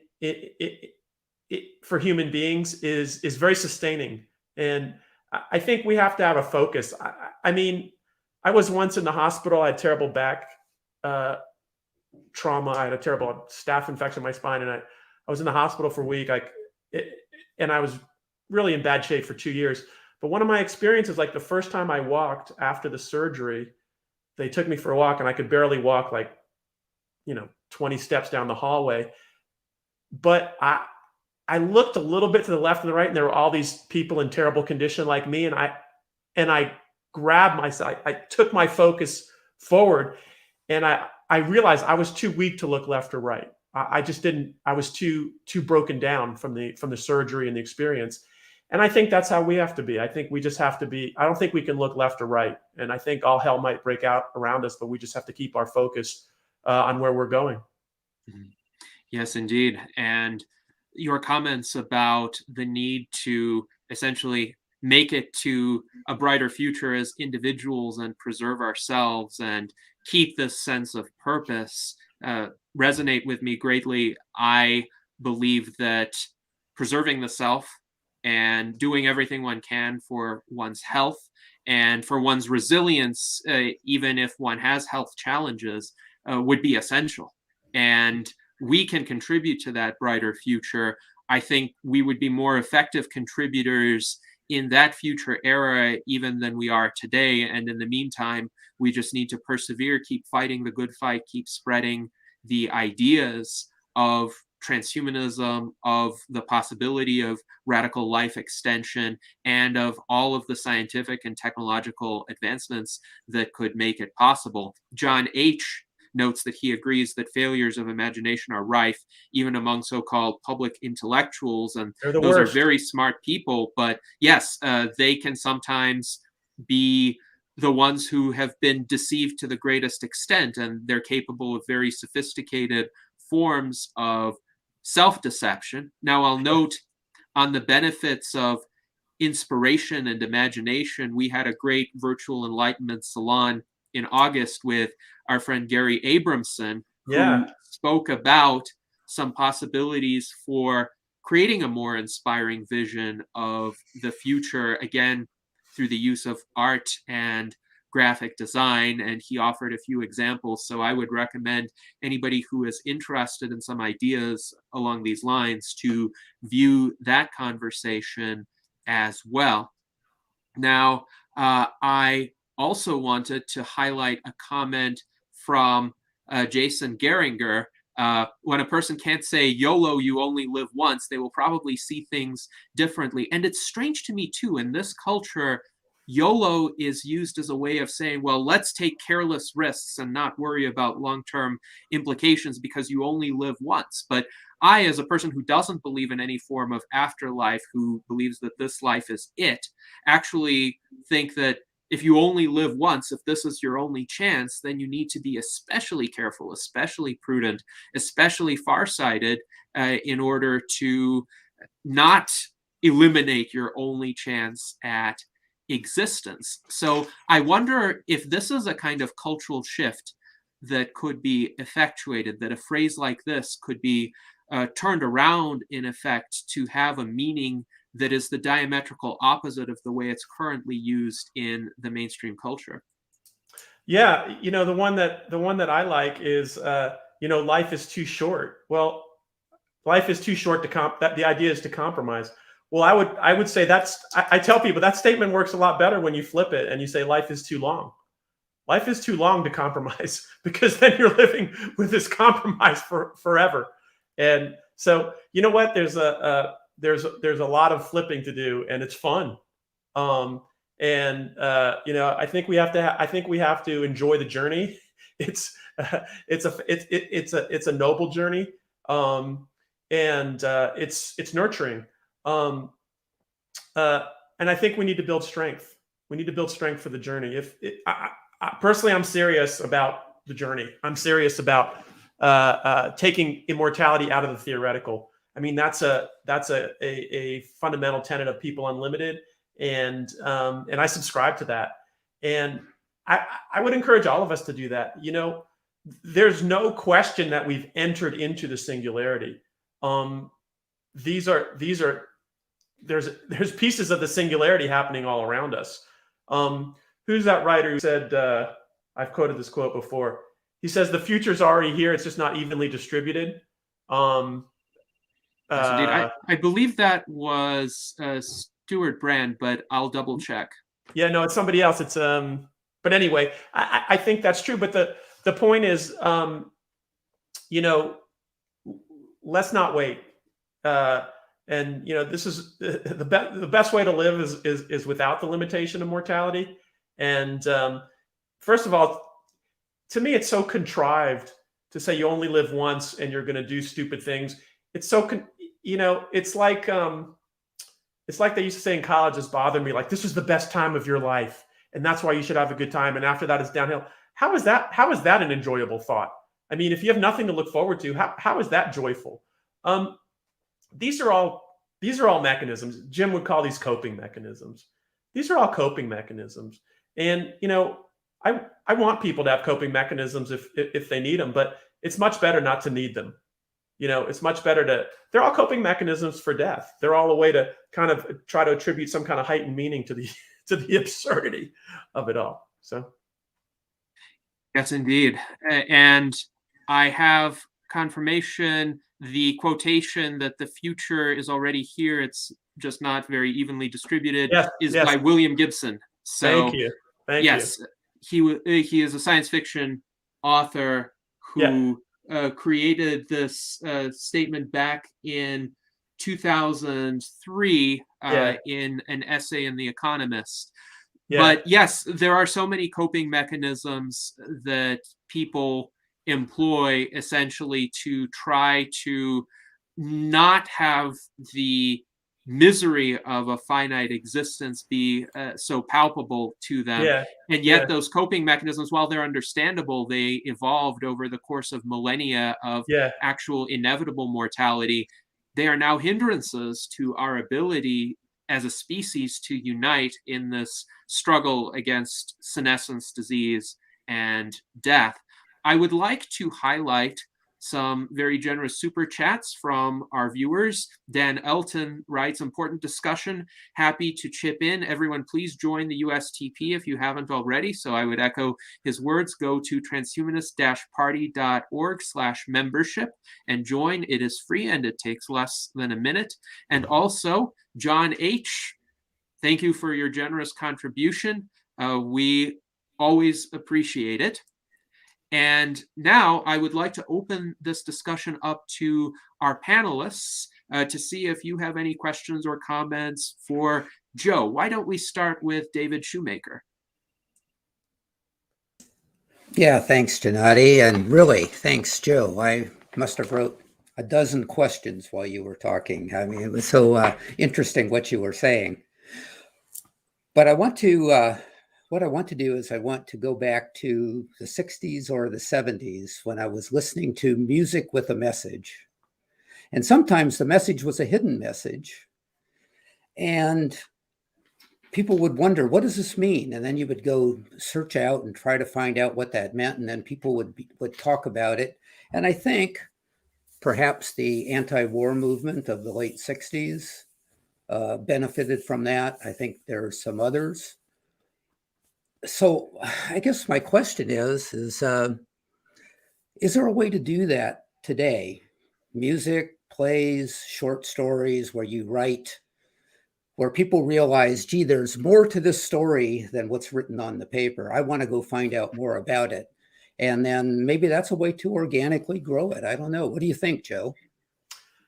for human beings is very sustaining. And I think we have to have a focus. I mean, I was once in the hospital. I had terrible back trauma. I had a terrible staph infection in my spine, and I was in the hospital for a week. and I was really in bad shape for 2 years. But one of my experiences, like the first time I walked after the surgery, they took me for a walk and I could barely walk like, 20 steps down the hallway. But I looked a little bit to the left and the right, and there were all these people in terrible condition like me. And I grabbed myself. I took my focus forward, and I realized I was too weak to look left or right. I just didn't. I was too broken down from the surgery and the experience. And I think that's how we have to be. I think we just have to be. I don't think we can look left or right. And I think all hell might break out around us, but we just have to keep our focus on where we're going. Mhm. Yes, indeed. And your comments about the need to essentially make it to a brighter future as individuals and preserve ourselves and keep this sense of purpose resonate with me greatly. I believe that preserving the self and doing everything one can for one's health and for one's resilience, even if one has health challenges, would be essential. And we can contribute to that brighter future. I think we would be more effective contributors in that future era even than we are today. And in the meantime, we just need to persevere, keep fighting the good fight, keep spreading the ideas of transhumanism, of the possibility of radical life extension, and of all of the scientific and technological advancements that could make it possible. John H. notes that he agrees that failures of imagination are rife, even among so-called public intellectuals, and They're the those are worst. very smart people. But yes, they can sometimes be the ones who have been deceived to the greatest extent, and they're capable of very sophisticated forms of self-deception. Now, I'll note on the benefits of inspiration and imagination, we had a great virtual Enlightenment Salon in August with our friend Gary Abramson, who Yeah. spoke about some possibilities for creating a more inspiring vision of the future, again, through the use of art and graphic design. And he offered a few examples. So I would recommend anybody who is interested in some ideas along these lines to view that conversation as well. Now, I also wanted to highlight a comment from Jason Geringer. When a person can't say YOLO, you only live once, they will probably see things differently. And it's strange to me, too, in this culture, YOLO is used as a way of saying, well, let's take careless risks and not worry about long-term implications because you only live once. But I, as a person who doesn't believe in any form of afterlife, who believes that this life is it, actually think that if you only live once, if this is your only chance, then you need to be especially careful, especially prudent, especially farsighted in order to not eliminate your only chance at existence. So I wonder if this is a kind of cultural shift that could be effectuated, that a phrase like this could be turned around, in effect, to have a meaning that is the diametrical opposite of the way it's currently used in the mainstream culture. Yeah, the one that I like is life is too short. Well, life is too short to that the idea is to compromise. Well, I would say I tell people that statement works a lot better when you flip it and you say life is too long. Life is too long to compromise because then you're living with this compromise for forever. And so, you know what? There's a lot of flipping to do, and it's fun. I think we have to enjoy the journey. It's a noble journey, it's nurturing. And I think we need to build strength. We need to build strength for the journey. Personally, I'm serious about the journey. I'm serious about taking immortality out of the theoretical. I mean, that's a fundamental tenet of People Unlimited, and I subscribe to that. And I would encourage all of us to do that. There's no question that we've entered into the singularity. There's pieces of the singularity happening all around us. Who's that writer who said, I've quoted this quote before. He says, the future's already here. It's just not evenly distributed. Yes, indeed. Uh, I believe that was Stuart Brand, but I'll double check. yeah, no, it's somebody else. It's but anyway, I think that's true. But the point is, you know, let's not wait. And this is the best way to live is without the limitation of mortality. And first of all, to me, it's so contrived to say you only live once and you're going to do stupid things. It's so it's like they used to say in college. It's bothered me. Like, this is the best time of your life, and that's why you should have a good time. And after that, it's downhill. How is that? How is that an enjoyable thought? I mean, if you have nothing to look forward to, how is that joyful? Um, these are all mechanisms. Jim would call these coping mechanisms. These are all coping mechanisms, and I want people to have coping mechanisms if they need them, but it's much better not to need them. It's much better they're all coping mechanisms for death. They're all a way to kind of try to attribute some kind of heightened meaning to the to the absurdity of it all. So Yes, indeed. And I have confirmation, the quotation that the future is already here, it's just not very evenly distributed, yes, is yes. by William Gibson. Thank So you. Thank you. yes, he is a science fiction author Yeah. who created this statement back in 2003 Yeah. in an essay in The Economist. Yeah. But yes, there are so many coping mechanisms that people employ essentially to try to not have the misery of a finite existence be so palpable to them. Yeah. And Yeah. yet those coping mechanisms, while they're understandable, they evolved over the course of millennia of Yeah. actual inevitable mortality. They are now hindrances to our ability as a species to unite in this struggle against senescence, disease, and death. I would like to highlight some very generous super chats from our viewers. Dan Elton writes, important discussion, happy to chip in. Everyone, please join the USTP if you haven't already. So I would echo his words, go to transhumanist-party.org/membership and join. It is free and it takes less than a minute. And also, John H., thank you for your generous contribution. We always appreciate it. And now I would like to open this discussion up to our panelists to see if you have any questions or comments for Joe. Why don't we start with David Shoemaker? Yeah, thanks, Gennady. And really, thanks, Joe. I must have wrote a dozen questions while you were talking. I mean, it was so interesting what you were saying. But what I want to do is I want to go back to the 60s or the 70s when I was listening to music with a message. And sometimes the message was a hidden message. And people would wonder, what does this mean? And then you would go search out and try to find out what that meant. And then people would talk about it. And I think perhaps the anti-war movement of the late 60s benefited from that. I think there are some others. So I guess my question is there a way to do that today? Music, plays, short stories where you write, where people realize, gee, there's more to this story than what's written on the paper. I want to go find out more about it. And then maybe that's a way to organically grow it. I don't know. What do you think, Joe?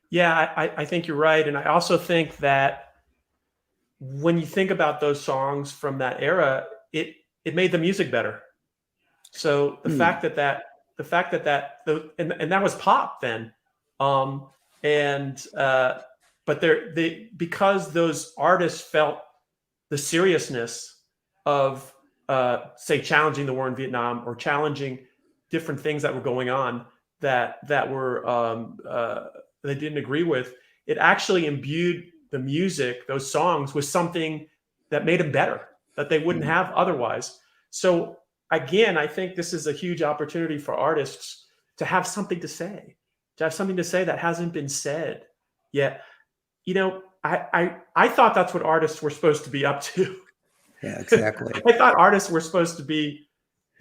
Yeah, I think you're right. And I also think that when you think about those songs from that era, it made the music better. So the fact that that was pop then. But because those artists felt the seriousness of say challenging the war in Vietnam or challenging different things that were going on that were they didn't agree with, it actually imbued the music, those songs, with something that made them better, that they wouldn't have otherwise. So again, I think this is a huge opportunity for artists to have something to say, that hasn't been said yet. I thought that's what artists were supposed to be up to. Yeah, exactly. I thought artists were supposed to be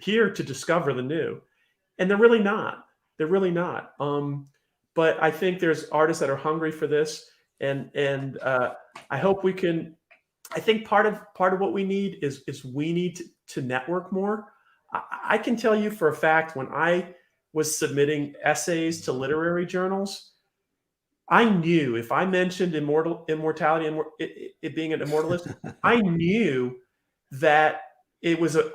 here to discover the new, and they're really not. They're really not. but I think there's artists that are hungry for this, and I hope we can. I think part of what we need is we need to network more. I can tell you for a fact, when I was submitting essays to literary journals, I knew if I mentioned immortality and it being an immortalist, I knew that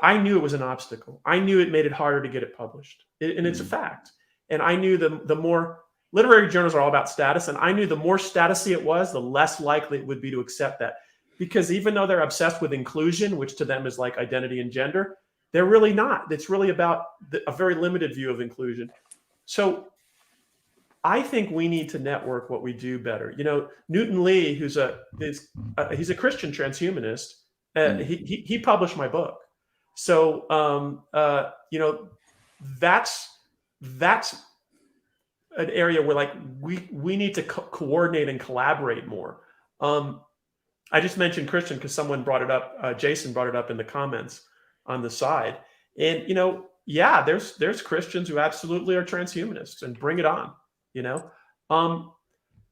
I knew it was an obstacle. I knew it made it harder to get it published, and it's a fact. And I knew the more literary journals are all about status, and I knew the more statusy it was, the less likely it would be to accept that. Because even though they're obsessed with inclusion, which to them is like identity and gender, they're really not. It's really about a very limited view of inclusion. So I think we need to network what we do better. You know, Newton Lee, he's a Christian transhumanist. He published my book. So you know, that's an area where like we need to coordinate and collaborate more. I just mentioned Christian because someone brought it up. Jason brought it up in the comments on the side. And, you know, yeah, there's Christians who absolutely are transhumanists, and bring it on, you know.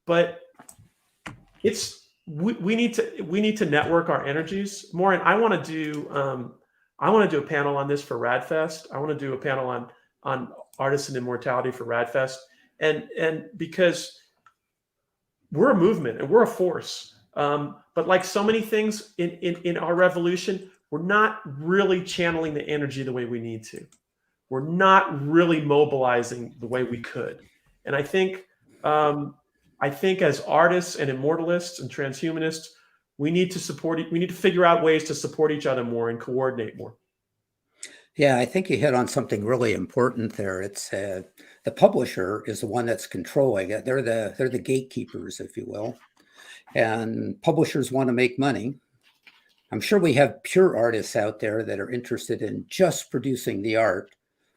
But we need to network our energies more. And I want to do a panel on this for RAADfest. I want to do a panel on artists and immortality for RAADfest. And because we're a movement and we're a force. But like so many things in our revolution, we're not really channeling the energy the way we need to. We're not really mobilizing the way we could. And I think as artists and immortalists and transhumanists, we need to figure out ways to support each other more and coordinate more. Yeah, I think you hit on something really important there. It's the publisher is the one that's controlling it. They're the gatekeepers, if you will. And publishers want to make money. I'm sure we have pure artists out there that are interested in just producing the art,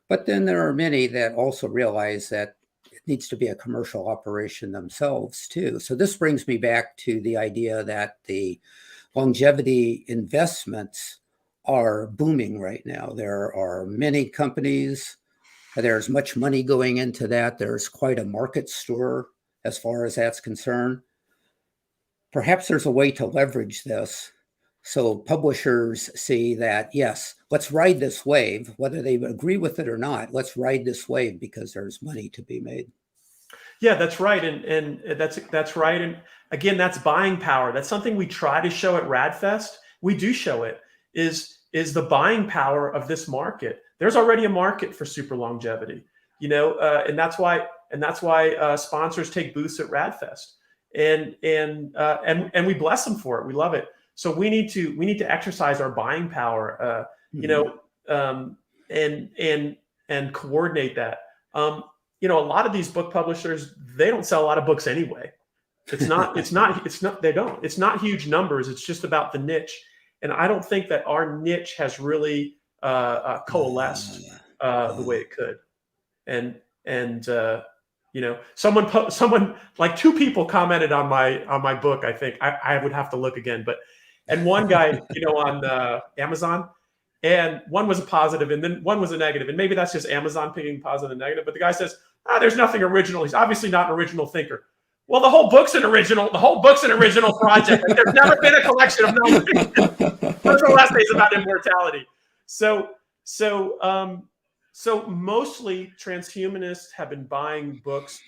but then there are many that also realize that it needs to be a commercial operation themselves too. So this brings me back to the idea that the longevity investments are booming right now. There are many companies. There's much money going into that. There's quite a market stir as far as that's concerned. Perhaps there's a way to leverage this so publishers see that, yes, let's ride this wave, whether they agree with it or not. Let's ride this wave because there's money to be made. Yeah, that's right. And that's right. And again, that's buying power. That's something we try to show at RAADfest. We do show it is the buying power of this market. There's already a market for super longevity, you know, and that's why sponsors take booths at RAADfest. And we bless them for it. We love it. So we need to exercise our buying power, you know, and coordinate that. You know, a lot of these book publishers, they don't sell a lot of books anyway. It's not huge numbers. It's just about the niche. And I don't think that our niche has really coalesced the way it could. And you know, someone like two people commented on my book. I think I would have to look again, and one guy, you know, on Amazon, and one was a positive and then one was a negative. And maybe that's just Amazon picking positive and negative. But the guy says, there's nothing original. He's obviously not an original thinker. Well, the whole book's an original. The whole book's an original project. Like, there's never been a collection of nonfiction. Personal essays about immortality. So mostly transhumanists have been buying books.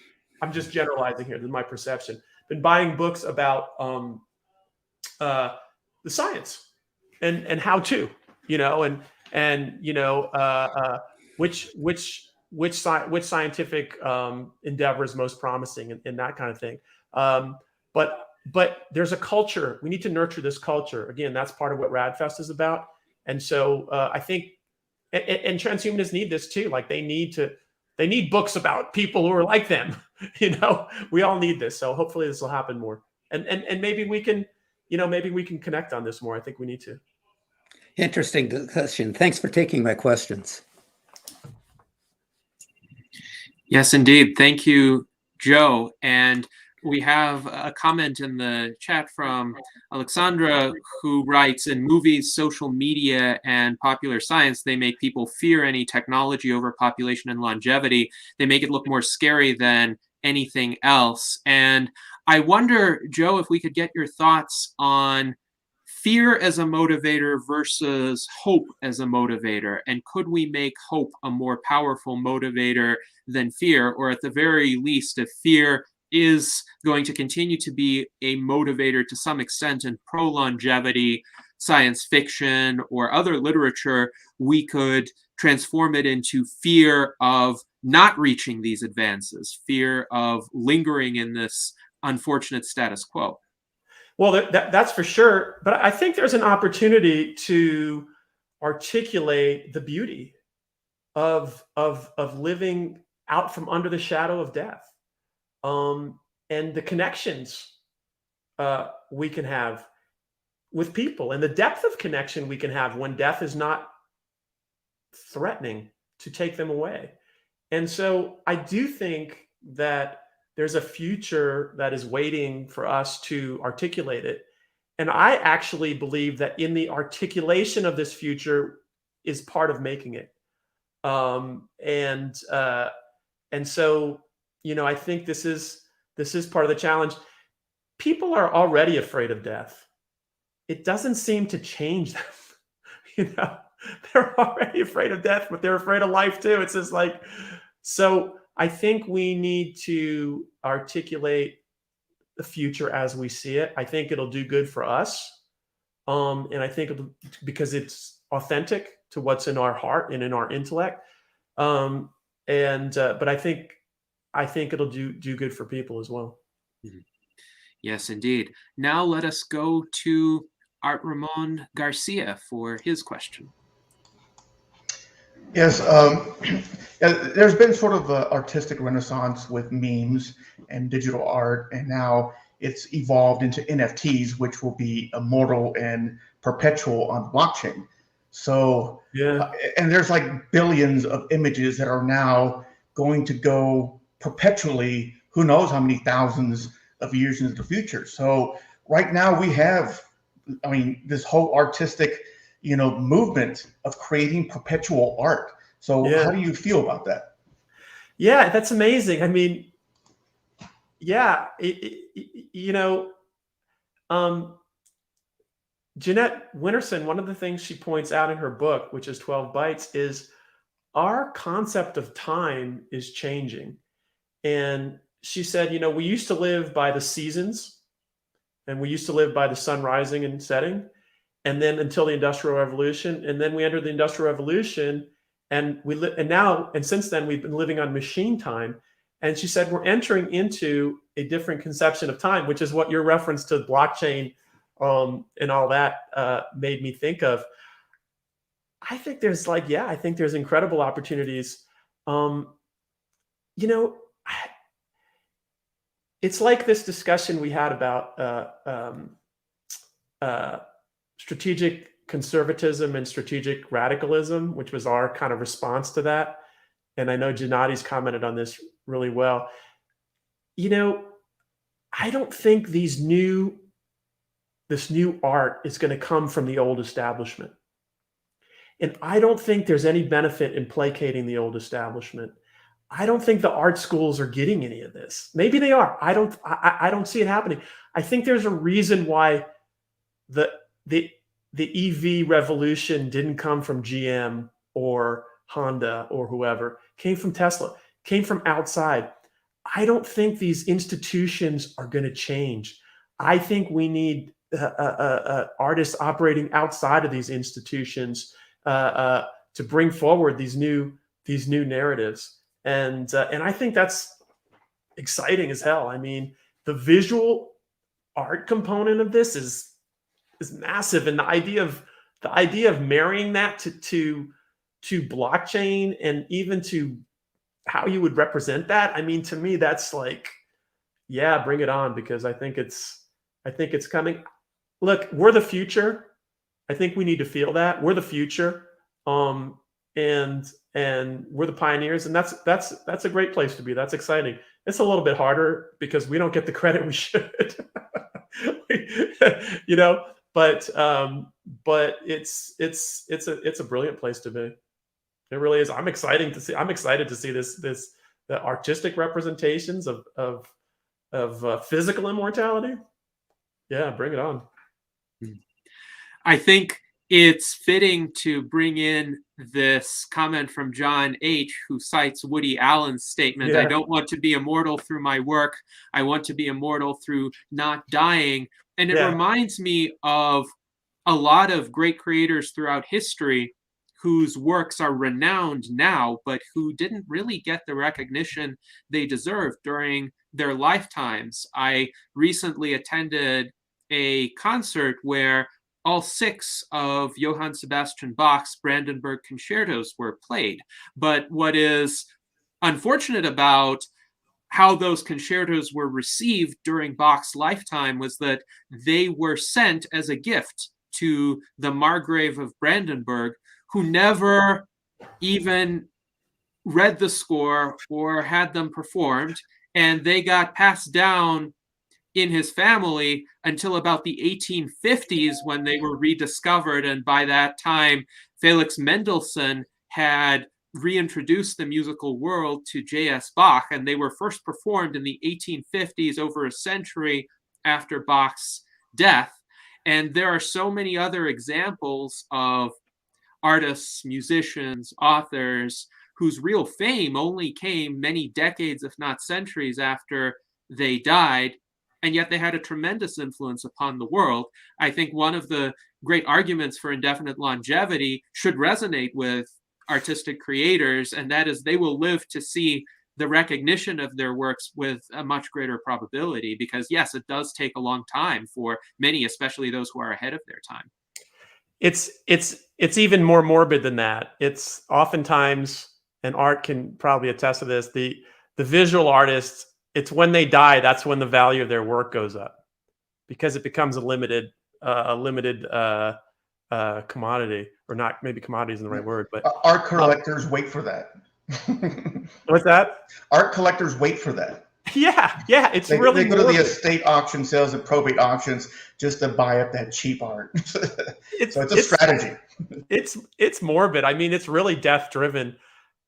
I'm just generalizing here. This is my perception. Been buying books about the science and how to, you know, and you know, which scientific endeavor is most promising and that kind of thing. But there's a culture. We need to nurture this culture. Again, that's part of what RAADfest is about. And so I think, and transhumanists need this too. Like they need books about people who are like them. You know, we all need this. So hopefully this will happen more. And maybe we can, you know, maybe we can connect on this more. I think we need to. Interesting discussion. Thanks for taking my questions. Yes, indeed. Thank you, Joe. And we have a comment in the chat from Alexandra, who writes, in movies, social media, and popular science, they make people fear any technology over population and longevity. They make it look more scary than anything else. And I wonder, Joe, if we could get your thoughts on fear as a motivator versus hope as a motivator. And could we make hope a more powerful motivator than fear? Or at the very least, if fear is going to continue to be a motivator to some extent in pro-longevity science fiction or other literature, we could transform it into fear of not reaching these advances, fear of lingering in this unfortunate status quo. Well, that's for sure. But I think there's an opportunity to articulate the beauty of living out from under the shadow of death, and the connections we can have with people, and the depth of connection we can have when death is not threatening to take them away. And so I do think that there's a future that is waiting for us to articulate it. And I actually believe that in the articulation of this future is part of making it. And so, I think this is part of the challenge. People are already afraid of death. It doesn't seem to change them. They're already afraid of death, but they're afraid of life too. It's just like, so I think we need to articulate the future as we see it. I think it'll do good for us. And I think because it's authentic to what's in our heart and in our intellect. But I think it'll do good for people as well. Mm-hmm. Yes, indeed. Now let us go to Art Ramon Garcia for his question. Yes, there's been sort of an artistic renaissance with memes and digital art, and now it's evolved into NFTs, which will be immortal and perpetual on blockchain. So, yeah, and there's like billions of images that are now going to go perpetually, who knows how many thousands of years into the future. So right now we have, this whole artistic movement of creating perpetual art. So yeah. How do you feel about that? Yeah, that's amazing. Jeanette Winterson, one of the things she points out in her book, which is 12 Bytes, is our concept of time is changing. And she said, we used to live by the seasons, and we used to live by the sun rising and setting, and then until the Industrial Revolution, and then we entered the Industrial Revolution, and since then we've been living on machine time. And she said we're entering into a different conception of time, which is what your reference to blockchain and all that made me think of. I think there's incredible opportunities. It's like this discussion we had about strategic conservatism and strategic radicalism, which was our kind of response to that. And I know Gennadi's commented on this really well. I don't think this new art is going to come from the old establishment. And I don't think there's any benefit in placating the old establishment. I don't think the art schools are getting any of this. Maybe they are. I don't see it happening. I think there's a reason why the EV revolution didn't come from GM or Honda or whoever. It came from Tesla. It came from outside. I don't think these institutions are going to change. I think we need artists operating outside of these institutions to bring forward these new narratives. And I think that's exciting as hell. The visual art component of this is massive, and the idea of marrying that to blockchain and even to how you would represent that. To me, that's like, yeah, bring it on, because I think it's coming. Look, we're the future. I think we need to feel that we're the future. And we're the pioneers, and that's a great place to be. That's exciting. It's a little bit harder because we don't get the credit we should, but it's a brilliant place to be. It really is. I'm excited to see this the artistic representations of physical immortality. Yeah, bring it on. I think it's fitting to bring in this comment from John H., who cites Woody Allen's statement, Yeah. I don't want to be immortal through my work. I want to be immortal through not dying. And it Yeah. reminds me of a lot of great creators throughout history whose works are renowned now, but who didn't really get the recognition they deserved during their lifetimes. I recently attended a concert where all 6 of Johann Sebastian Bach's Brandenburg concertos were played. But what is unfortunate about how those concertos were received during Bach's lifetime was that they were sent as a gift to the Margrave of Brandenburg, who never even read the score or had them performed, and they got passed down in his family until about the 1850s, when they were rediscovered. And by that time, Felix Mendelssohn had reintroduced the musical world to J.S. Bach, and they were first performed in the 1850s, over a century after Bach's death. And there are so many other examples of artists, musicians, authors whose real fame only came many decades, if not centuries, after they died, and yet they had a tremendous influence upon the world. I think one of the great arguments for indefinite longevity should resonate with artistic creators, and that is they will live to see the recognition of their works with a much greater probability, because yes, it does take a long time for many, especially those who are ahead of their time. It's even more morbid than that. It's oftentimes, and Art can probably attest to this, the visual artists, it's when they die, that's when the value of their work goes up, because it becomes a limited commodity, or not, maybe commodity isn't the right word, but art collectors wait for that. What's that? Art collectors wait for that. Yeah, it's They really go to the morbid. estate auction sales and probate auctions just to buy up that cheap art. So it's a strategy. It's morbid. I mean, it's really death driven.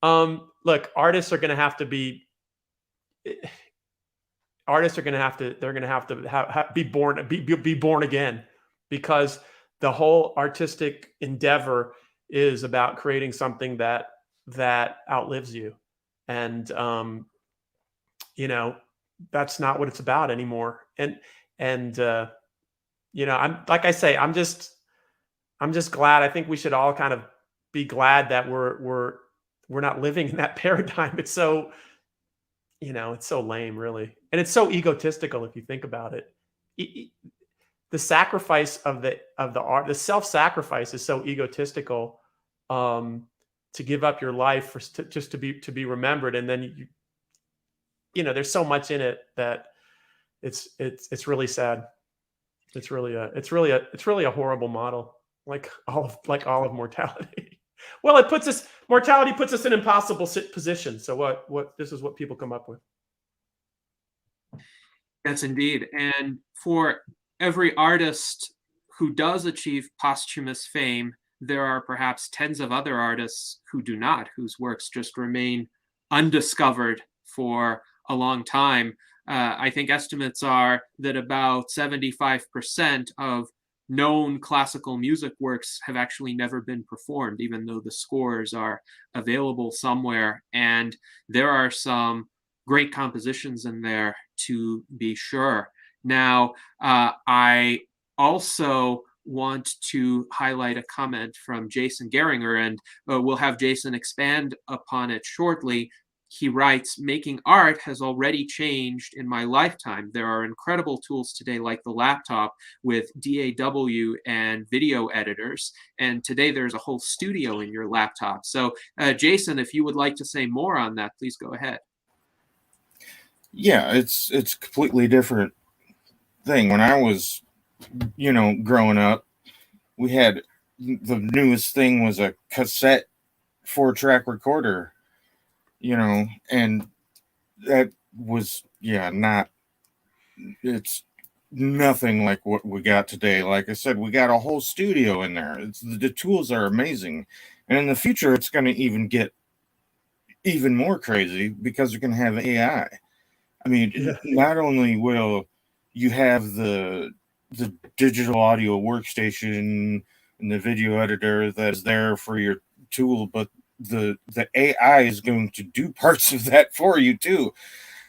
Look, artists are going to have to be. Artists are going to have to. They're going to have to be born again, because the whole artistic endeavor is about creating something that outlives you, and that's not what it's about anymore. And I'm, like I say, I'm just glad. I think we should all kind of be glad that we're not living in that paradigm. It's so, it's so lame, really, and it's so egotistical if you think about it. The sacrifice of the art, the self-sacrifice, is so egotistical. To give up your life just to be remembered, and then there's so much in it that it's really sad. It's really a horrible model, like all of mortality. Well, mortality puts us in an impossible position. So this is what people come up with. Yes, indeed. And for every artist who does achieve posthumous fame, there are perhaps tens of other artists who do not, whose works just remain undiscovered for a long time. I think estimates are that about 75% of known classical music works have actually never been performed, even though the scores are available somewhere. And there are some great compositions in there, to be sure. Now, I also want to highlight a comment from Jason Geringer, and we'll have Jason expand upon it shortly. He writes, making art has already changed in my lifetime. There are incredible tools today, like the laptop with DAW and video editors. And today there's a whole studio in your laptop. So Jason, if you would like to say more on that, please go ahead. Yeah, it's a completely different thing. When I was, growing up, we had the newest thing was a cassette 4-track recorder, and that was, it's nothing like what we got today. Like I said, we got a whole studio in there. The tools are amazing. And in the future, it's going to even get even more crazy because you're going to have AI. I mean, Yeah. not only will you have the digital audio workstation and the video editor that is there for your tool, but the AI is going to do parts of that for you too.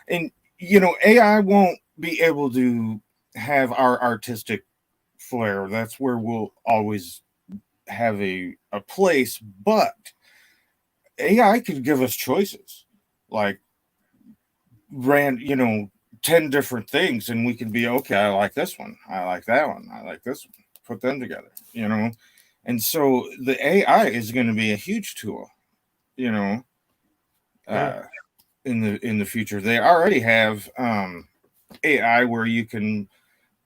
And AI won't be able to have our artistic flair. That's where we'll always have a place, but AI could give us choices, like 10 different things, and we can be okay. I like this one. I like that one. I like this one. Put them together, And so the AI is going to be a huge tool, Yeah. in the future. They already have AI where you can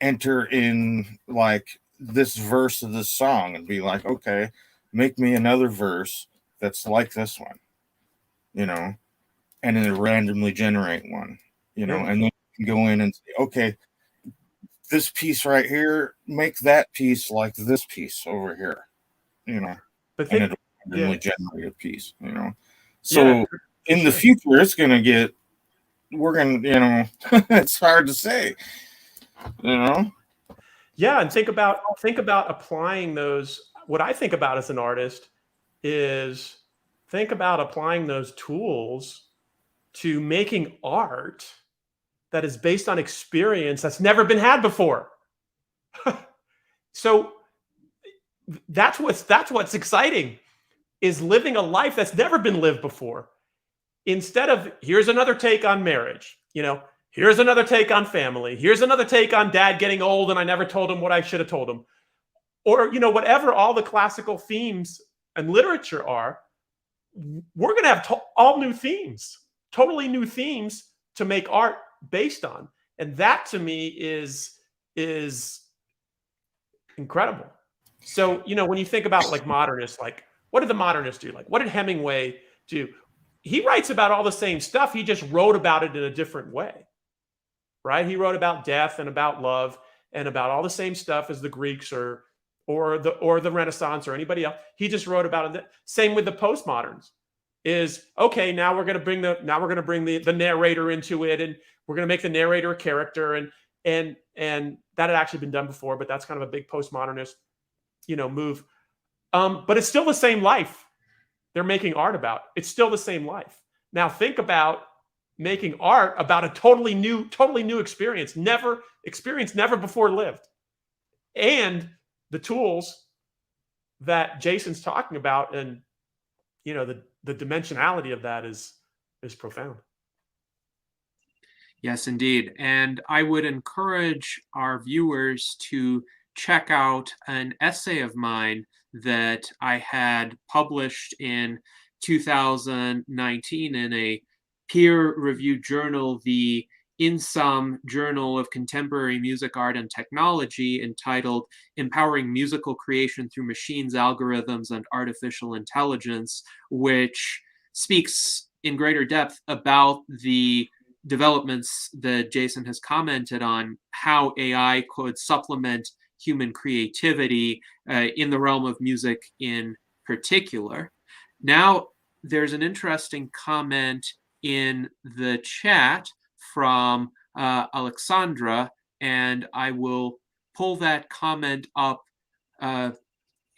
enter in like this verse of this song and be like, okay, make me another verse that's like this one, and then it randomly generate one, Yeah. and then you can go in and say, okay, this piece right here, make that piece like this piece over here, But and think, it'll randomly generate a piece, So yeah, in the sure. future, it's going to get, we're going to, it's hard to say, Yeah, and think about applying those. What I think about as an artist is think about applying those tools to making art that is based on experience that's never been had before. So that's what's exciting, is living a life that's never been lived before. Instead of, here's another take on marriage, here's another take on family, here's another take on dad getting old and I never told him what I should have told him, or whatever all the classical themes and literature are. We're going to have all new themes, totally new themes to make art based on, and that to me is incredible. So when you think about like modernists, like what did the modernists do? Like what did Hemingway do? He writes about all the same stuff. He just wrote about it in a different way, right? He wrote about death and about love and about all the same stuff as the Greeks or the Renaissance or anybody else. He just wrote about it. Same with the postmoderns. Is okay. Now we're going to bring the narrator into it, and we're going to make the narrator a character, and that had actually been done before, but that's kind of a big postmodernist, move. But it's still the same life they're making art about. It's still the same life. Now think about making art about a totally new experience, never before lived. And the tools that Jason's talking about, and the dimensionality of that is profound. Yes, indeed. And I would encourage our viewers to check out an essay of mine that I had published in 2019 in a peer-reviewed journal, the InSum Journal of Contemporary Music, Art, and Technology, entitled Empowering Musical Creation Through Machines, Algorithms, and Artificial Intelligence, which speaks in greater depth about the developments that Jason has commented on, how AI could supplement human creativity in the realm of music in particular. Now, there's an interesting comment in the chat from Alexandra, and I will pull that comment up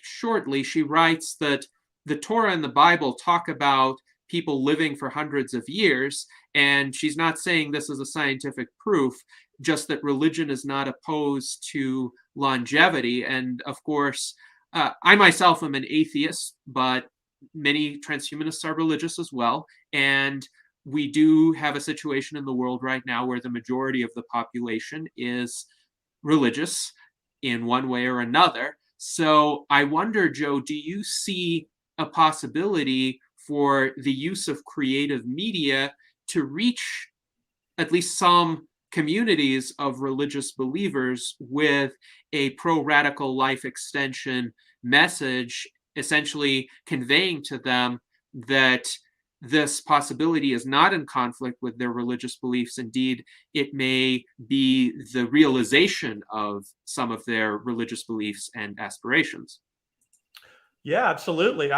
shortly. She writes that the Torah and the Bible talk about people living for hundreds of years, and she's not saying this is a scientific proof, just that religion is not opposed to longevity. And of course, I myself am an atheist, but many transhumanists are religious as well. And we do have a situation in the world right now where the majority of the population is religious in one way or another. So I wonder, Joe, do you see a possibility for the use of creative media to reach at least some communities of religious believers with a pro-radical life extension message, essentially conveying to them that this possibility is not in conflict with their religious beliefs. Indeed, it may be the realization of some of their religious beliefs and aspirations. Yeah, absolutely.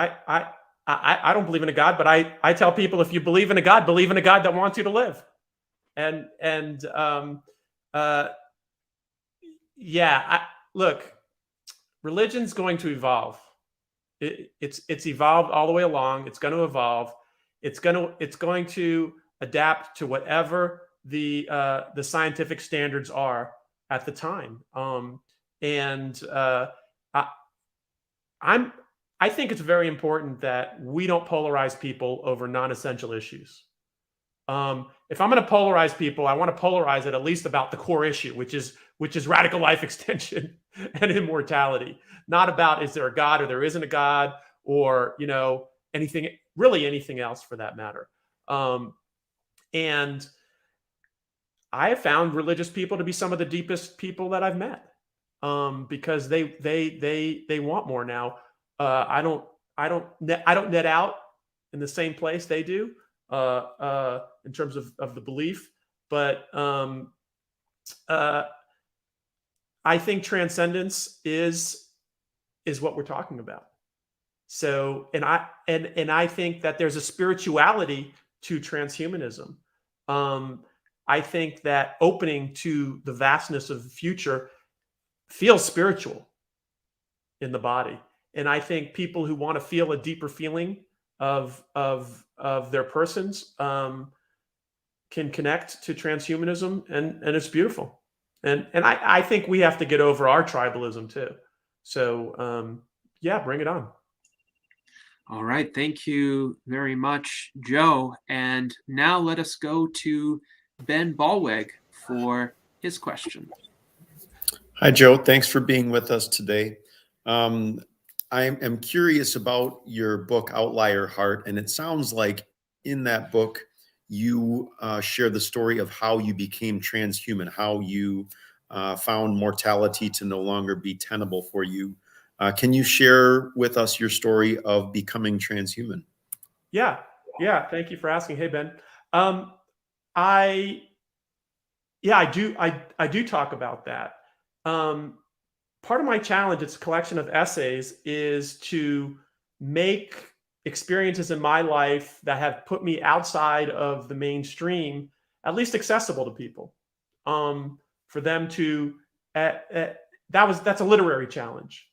I don't believe in a God, but I tell people, if you believe in a God, believe in a God that wants you to live. Look, religion's going to evolve. It's evolved all the way along. It's going to evolve. It's going to adapt to whatever the scientific standards are at the time. I think it's very important that we don't polarize people over non-essential issues. If I'm going to polarize people, I want to polarize it at least about the core issue, which is radical life extension and immortality. Not about, is there a God or there isn't a God, or anything else for that matter. And I have found religious people to be some of the deepest people that I've met, because they want more now. I don't net out in the same place they do, in terms of the belief, but I think transcendence is what we're talking about. So, and I think that there's a spirituality to transhumanism. I think that opening to the vastness of the future feels spiritual in the body. And I think people who want to feel a deeper feeling of their persons can connect to transhumanism, and it's beautiful. And I think we have to get over our tribalism too. So yeah, bring it on. All right, thank you very much, Joe. And now let us go to Ben Ballweg for his question. Hi, Joe. Thanks for being with us today. I am curious about your book, Outlier Heart, and it sounds like in that book you share the story of how you became transhuman, how you found mortality to no longer be tenable for you. Can you share with us your story of becoming transhuman? Yeah. Thank you for asking. Hey, Ben. I do talk about that. Part of my challenge, it's a collection of essays, is to make experiences in my life that have put me outside of the mainstream at least accessible to people. For them to, that's a literary challenge.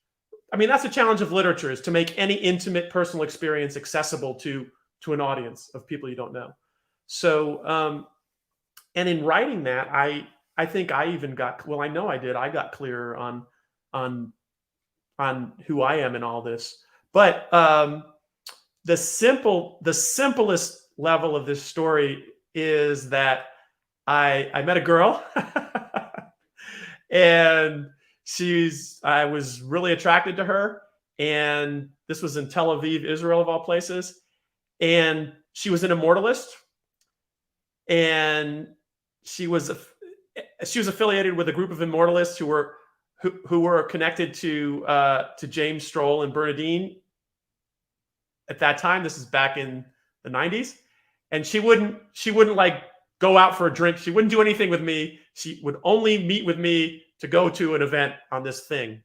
I mean, that's a challenge of literature, is to make any intimate personal experience accessible to an audience of people you don't know. So, and in writing that, I think I even got, well, I know I did. I got clearer on who I am in all this. But the simplest level of this story is that I met a girl and I was really attracted to her. And this was in Tel Aviv, Israel, of all places. And she was an Immortalist. And she was affiliated with a group of Immortalists who were connected to James Stroll and Bernardine at that time. This is back in the 90s. And she wouldn't like go out for a drink. She wouldn't do anything with me. She would only meet with me to go to an event on this thing.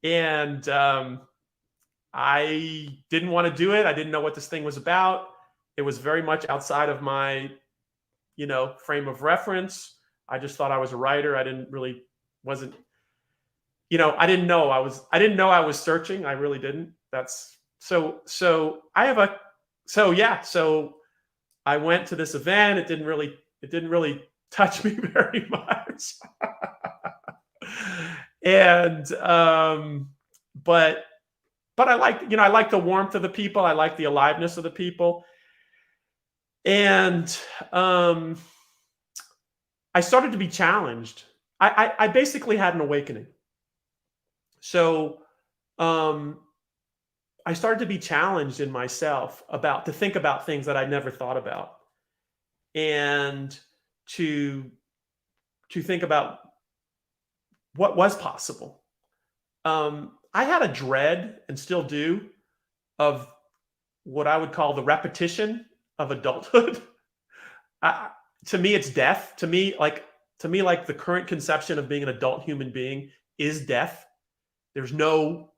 And I didn't want to do it. I didn't know what this thing was about. It was very much outside of my, frame of reference. I just thought I was a writer. I didn't know I was searching. I really didn't. So I went to this event. It didn't really touch me very much. And but I like the warmth of the people. I like the aliveness of the people. And I started to be challenged. I basically had an awakening. So I started to be challenged in myself to think about things that I'd never thought about, and to think about what was possible. I had a dread, and still do, of what I would call the repetition of adulthood. To me, it's death. To me, like the current conception of being an adult human being is death. There's no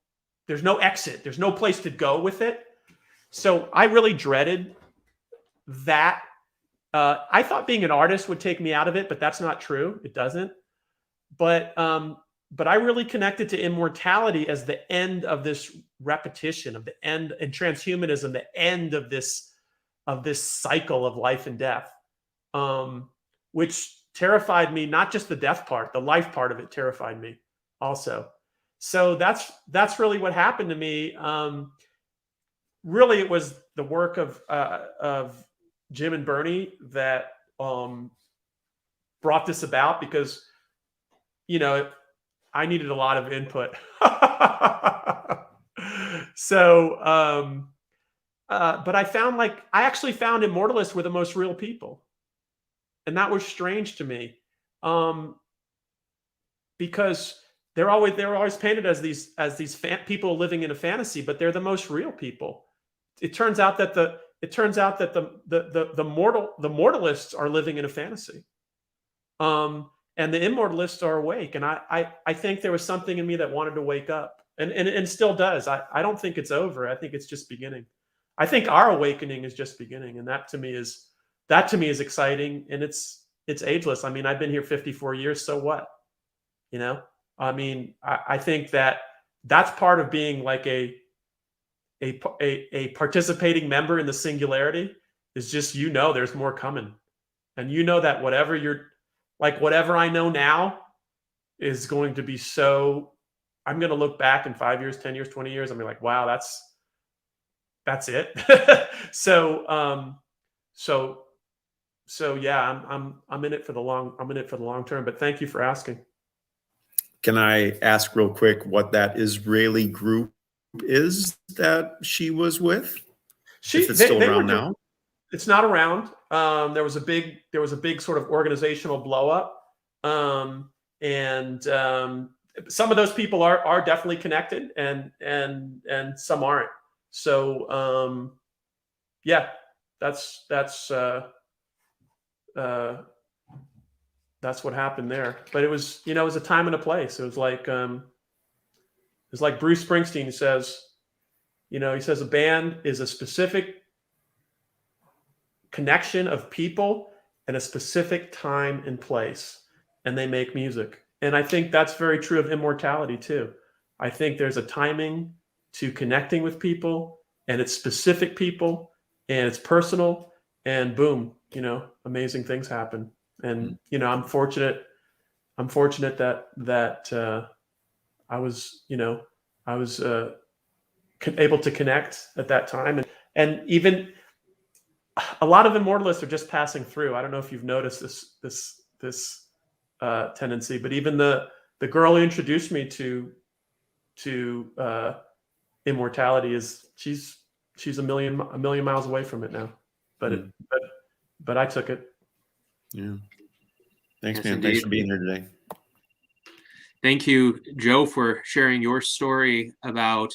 exit. There's no place to go with it. So I really dreaded that. I thought being an artist would take me out of it, but that's not true. It doesn't. But I really connected to immortality as the end of this repetition, of the end, and transhumanism, the end of this cycle of life and death, which terrified me. Not just the death part, the life part of it terrified me also. So that's really what happened to me. Really, it was the work of Jim and Bernie that brought this about, because I needed a lot of input. So, but I actually found Immortalists were the most real people, and that was strange to me, because they were always painted as these people living in a fantasy, but they're the most real people. It turns out that the mortalists are living in a fantasy, and the immortalists are awake. And I think there was something in me that wanted to wake up, and still does. I don't think it's over. I think it's just beginning. I think our awakening is just beginning, and that to me is exciting, and it's ageless. I mean, I've been here 54 years, so what? I mean, I think that's part of being like a participating member in the singularity, is just, there's more coming, and that whatever I know now is going to be so. I'm going to look back in 5 years, 10 years, 20 years, and be like, wow, that's it. So yeah, I'm in it for the long term. But thank you for asking. Can I ask real quick what that Israeli group is that she was with? If it's still around now? It's not around. There was a big sort of organizational blow up, and some of those people are definitely connected, and some aren't. So yeah, that's what happened there. But it was it was a time and a place. It was like Bruce Springsteen says, he says a band is a specific connection of people in a specific time and place, and they make music. And I think that's very true of immortality too. I think there's a timing to connecting with people, and it's specific people, and it's personal, and boom, amazing things happen. And I'm fortunate that I was able to connect at that time, and even a lot of immortalists are just passing through. I don't know if you've noticed this tendency, but even the girl who introduced me to immortality she's a million miles away from it now, but I took it. Yeah. Thanks, Yes, man. indeed. Thanks for being here today. Thank you, Joe, for sharing your story about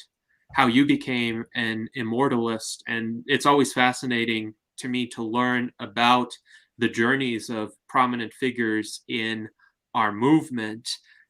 how you became an immortalist. And it's always fascinating to me to learn about the journeys of prominent figures in our movement.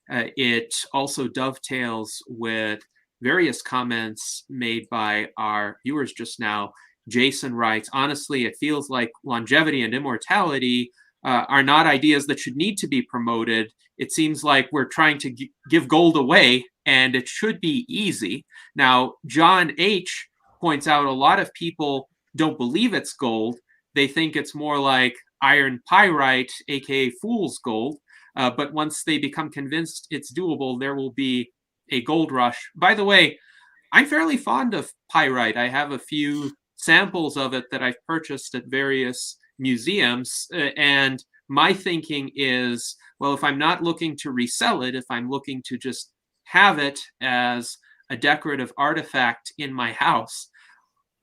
It also dovetails with various comments made by our viewers just now. Jason writes, honestly, it feels like longevity and immortality are not ideas that should need to be promoted. It seems like we're trying to give gold away, and it should be easy. Now, John H. points out a lot of people don't believe it's gold. They think it's more like iron pyrite, aka fool's gold. But once they become convinced it's doable, there will be a gold rush. By the way, I'm fairly fond of pyrite. I have a few samples of it that I've purchased at various museums. And my thinking is, well, if I'm not looking to resell it, if I'm looking to just have it as a decorative artifact in my house,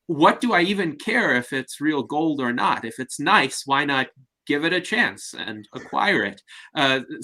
what do I even care if it's real gold or not? If it's nice, why not give it a chance and acquire it?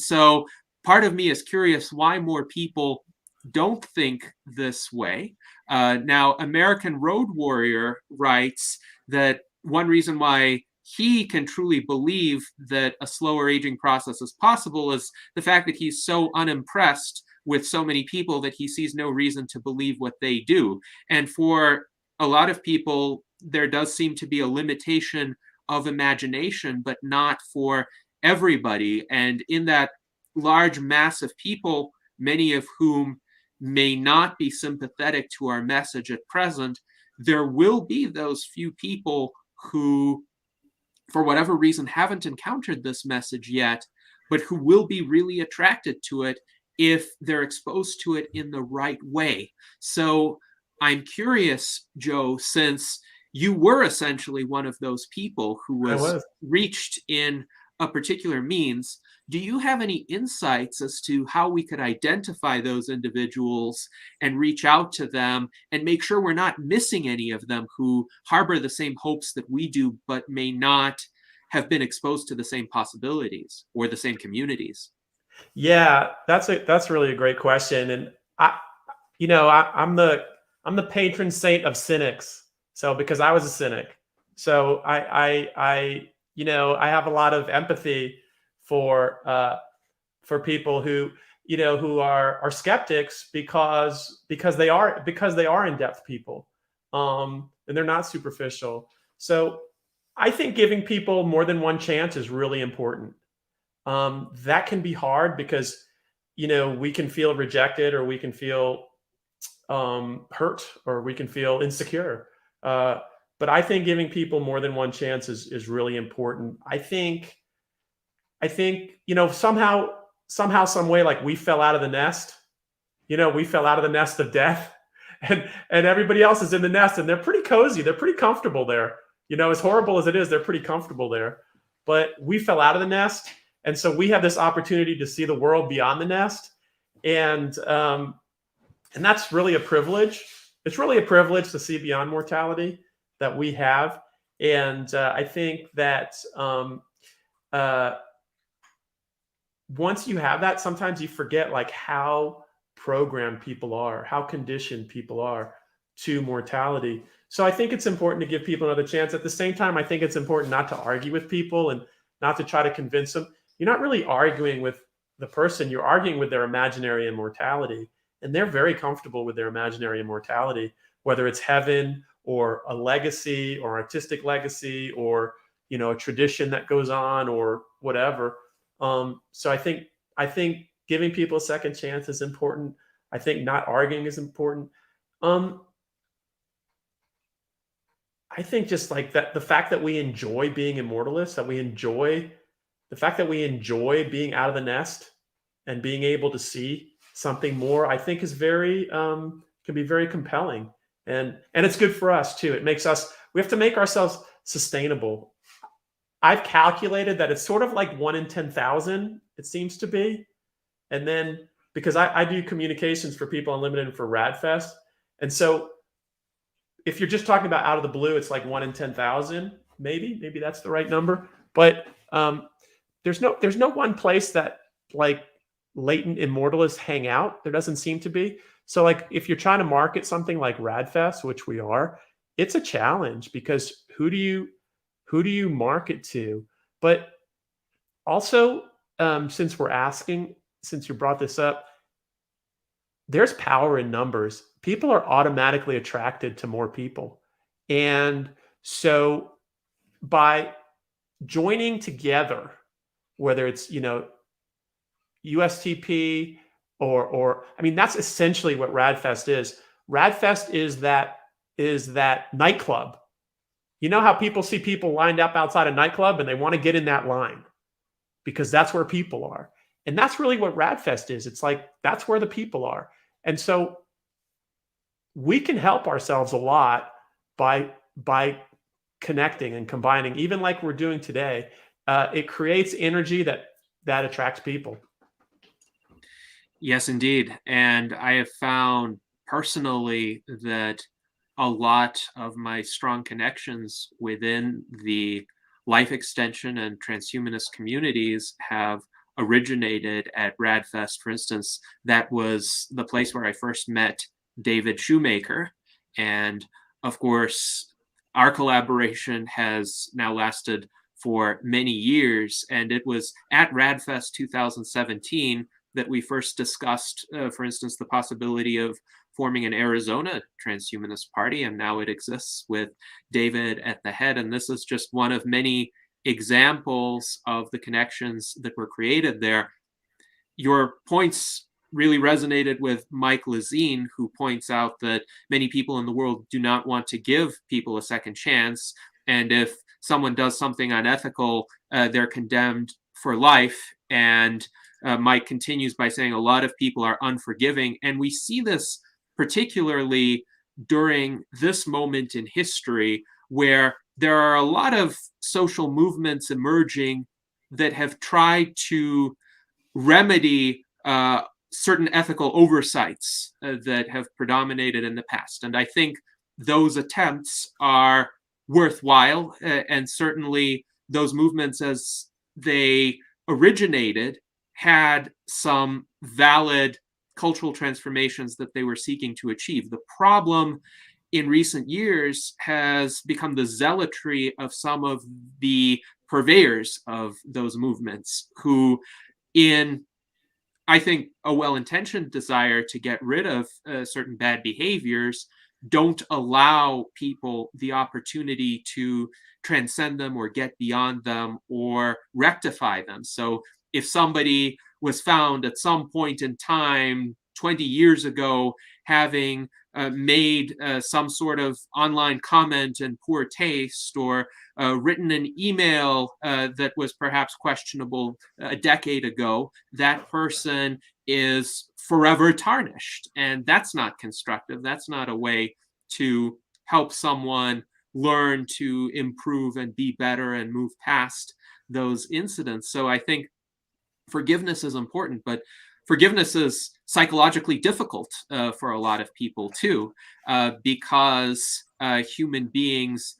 So part of me is curious why more people don't think this way. Now, American Road Warrior writes that one reason why he can truly believe that a slower aging process is possible is the fact that he's so unimpressed with so many people that he sees no reason to believe what they do. And for a lot of people, there does seem to be a limitation of imagination, but not for everybody. And in that large mass of people, many of whom may not be sympathetic to our message at present, there will be those few people who, for whatever reason, haven't encountered this message yet, but who will be really attracted to it if they're exposed to it in the right way. So I'm curious, Joe, since you were essentially one of those people who was reached in a particular means, do you have any insights as to how we could identify those individuals and reach out to them and make sure we're not missing any of them who harbor the same hopes that we do, but may not have been exposed to the same possibilities or the same communities? Yeah, that's really a great question. And I'm the patron saint of cynics. So because I was a cynic, so I have a lot of empathy for people who are skeptics because they are in-depth people, and they're not superficial. So I think giving people more than one chance is really important. That can be hard because we can feel rejected, or we can feel hurt, or we can feel insecure. But I think giving people more than one chance is really important. I think somehow, some way, like we fell out of the nest. We fell out of the nest of death, and everybody else is in the nest, and they're pretty cozy. They're pretty comfortable there. As horrible as it is, they're pretty comfortable there. But we fell out of the nest, and so we have this opportunity to see the world beyond the nest, and that's really a privilege. It's really a privilege to see beyond mortality that we have, and I think that once you have that, sometimes you forget like how programmed people are, how conditioned people are to mortality. So I think it's important to give people another chance. At the same time, I think it's important not to argue with people and not to try to convince them. You're not really arguing with the person, you're arguing with their imaginary immortality. And they're very comfortable with their imaginary immortality, whether it's heaven or a legacy or artistic legacy or, a tradition that goes on or whatever. So I think giving people a second chance is important. I think not arguing is important. I think just like that, the fact that we enjoy being immortalists, the fact that we enjoy being out of the nest and being able to see something more, I think is can be very compelling. And it's good for us too. We have to make ourselves sustainable. I've calculated that it's sort of like 1 in 10,000, it seems to be. And then because I do communications for People Unlimited and for RAADfest. And so if you're just talking about out of the blue, it's like 1 in 10,000, maybe that's the right number. But there's no one place that like latent immortalists hang out. There doesn't seem to be. So like if you're trying to market something like RAADfest, which we are, it's a challenge because who do you market to? But also, since you brought this up, there's power in numbers. People are automatically attracted to more people. And so by joining together, whether it's, USTP or I mean, that's essentially what RAADfest is. RAADfest is that nightclub. You know how people see people lined up outside a nightclub and they want to get in that line because that's where people are. And that's really what RAADfest is. It's like, that's where the people are. And so we can help ourselves a lot by connecting and combining, even like we're doing today. It creates energy that attracts people. Yes, indeed. And I have found personally that a lot of my strong connections within the life extension and transhumanist communities have originated at RAADfest. For instance, that was the place where I first met David Shoemaker. And of course, our collaboration has now lasted for many years. And it was at RAADfest 2017 that we first discussed, for instance, the possibility of forming in Arizona Transhumanist Party, and now it exists with David at the head. And this is just one of many examples of the connections that were created there. Your points really resonated with Mike Lezine, who points out that many people in the world do not want to give people a second chance. And if someone does something unethical, they're condemned for life. And Mike continues by saying a lot of people are unforgiving. And we see this particularly during this moment in history, where there are a lot of social movements emerging that have tried to remedy certain ethical oversights that have predominated in the past. And I think those attempts are worthwhile, and certainly those movements, as they originated, had some valid cultural transformations that they were seeking to achieve. The problem in recent years has become the zealotry of some of the purveyors of those movements, who, in, I think, a well-intentioned desire to get rid of certain bad behaviors, don't allow people the opportunity to transcend them or get beyond them or rectify them. So if somebody was found at some point in time 20 years ago having made some sort of online comment in poor taste, or written an email that was perhaps questionable a decade ago, that person is forever tarnished. And that's not constructive. That's not a way to help someone learn to improve and be better and move past those incidents. So I think forgiveness is important, but forgiveness is psychologically difficult for a lot of people too, because human beings,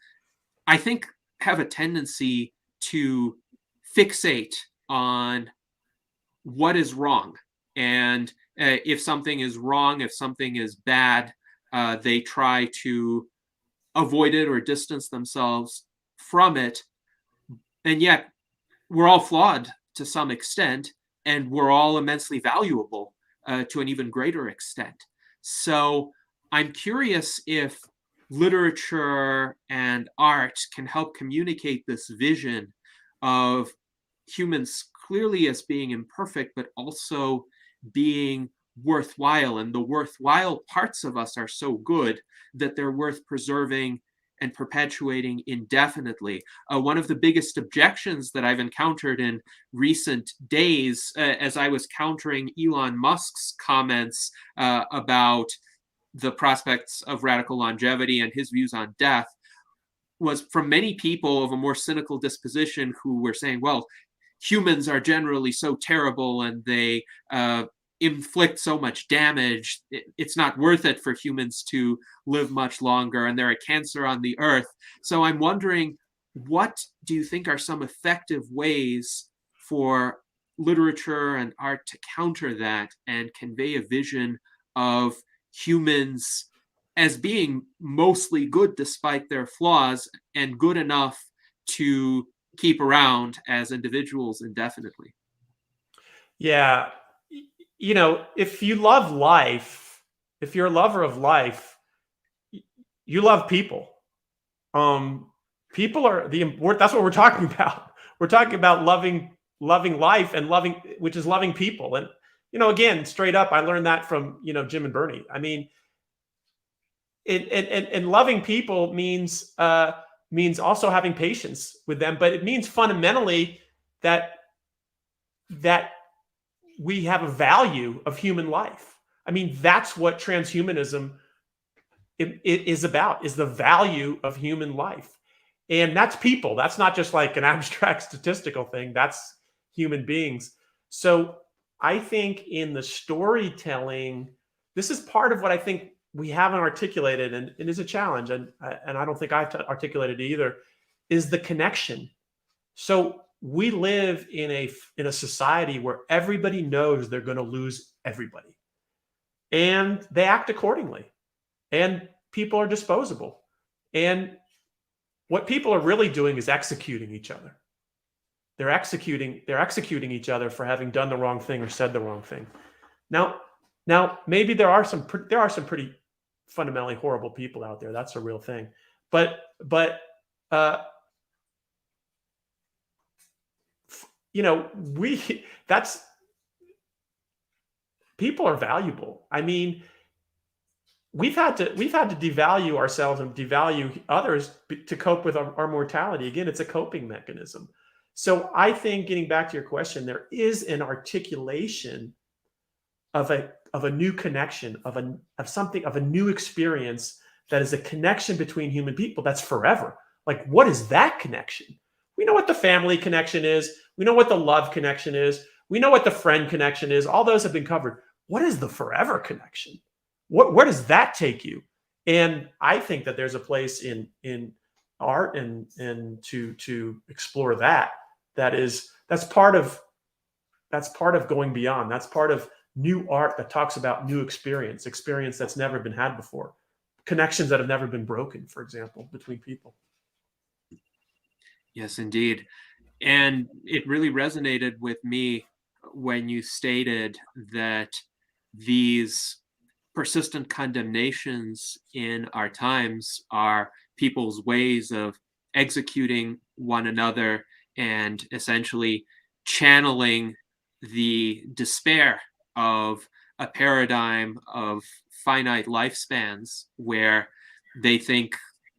I think, have a tendency to fixate on what is wrong. And if something is wrong, if something is bad, they try to avoid it or distance themselves from it. And yet we're all flawed to some extent, and we're all immensely valuable to an even greater extent. So I'm curious if literature and art can help communicate this vision of humans clearly as being imperfect, but also being worthwhile. And the worthwhile parts of us are so good that they're worth preserving and perpetuating indefinitely. One of the biggest objections that I've encountered in recent days, as I was countering Elon Musk's comments about the prospects of radical longevity and his views on death, was from many people of a more cynical disposition who were saying, well, humans are generally so terrible and they inflict so much damage, it's not worth it for humans to live much longer, and they're a cancer on the earth. So I'm wondering, what do you think are some effective ways for literature and art to counter that and convey a vision of humans as being mostly good despite their flaws, and good enough to keep around as individuals indefinitely? Yeah. You know, if you love life, if you're a lover of life, you love people. People are that's what we're talking about. We're talking about loving life and which is loving people. And, you know, again, straight up, I learned that from, Jim and Bernie. I mean, and loving people means also having patience with them, but it means fundamentally that we have a value of human life. I mean, that's what transhumanism it is about, is the value of human life. And that's people. That's not just like an abstract statistical thing. That's human beings. So I think in the storytelling, this is part of what I think we haven't articulated, and it is a challenge, and I don't think I've articulated it either, is the connection. So we live in a society where everybody knows they're going to lose everybody, and they act accordingly, and people are disposable. And what people are really doing is executing each other. They're executing each other for having done the wrong thing or said the wrong thing. Now, Now, maybe there are some pretty fundamentally horrible people out there. That's a real thing. But uh, you know, people are valuable. I mean, we've had to devalue ourselves and devalue others to cope with our mortality. Again, it's a coping mechanism. So I think, getting back to your question, there is an articulation of a new connection, of a new experience that is a connection between human people that's forever. Like, what is that connection? We know what the family connection is. We know what the love connection is. We know what the friend connection is. All those have been covered. What is the forever connection? Where does that take you? And I think that there's a place in art and to explore that. That's part of going beyond. That's part of new art that talks about new experience that's never been had before, connections that have never been broken, for example, between people. Yes, indeed. And it really resonated with me when you stated that these persistent condemnations in our times are people's ways of executing one another and essentially channeling the despair of a paradigm of finite lifespans where they think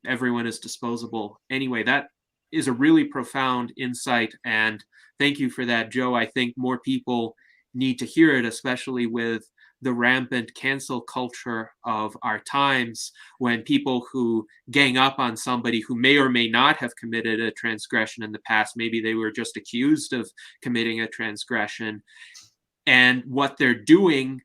everyone is disposable. Anyway, that is a really profound insight, and thank you for that, Joe. I think more people need to hear it, especially with the rampant cancel culture of our times, when people who gang up on somebody who may or may not have committed a transgression in the past, maybe they were just accused of committing a transgression, and what they're doing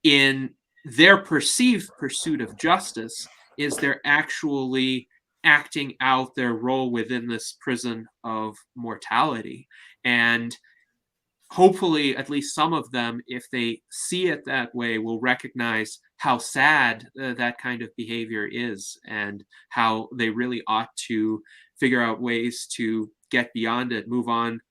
in their perceived pursuit of justice is they're actually acting out their role within this prison of mortality. And hopefully, at least some of them, if they see it that way, will recognize how sad that kind of behavior is, and how they really ought to figure out ways to get beyond it, move on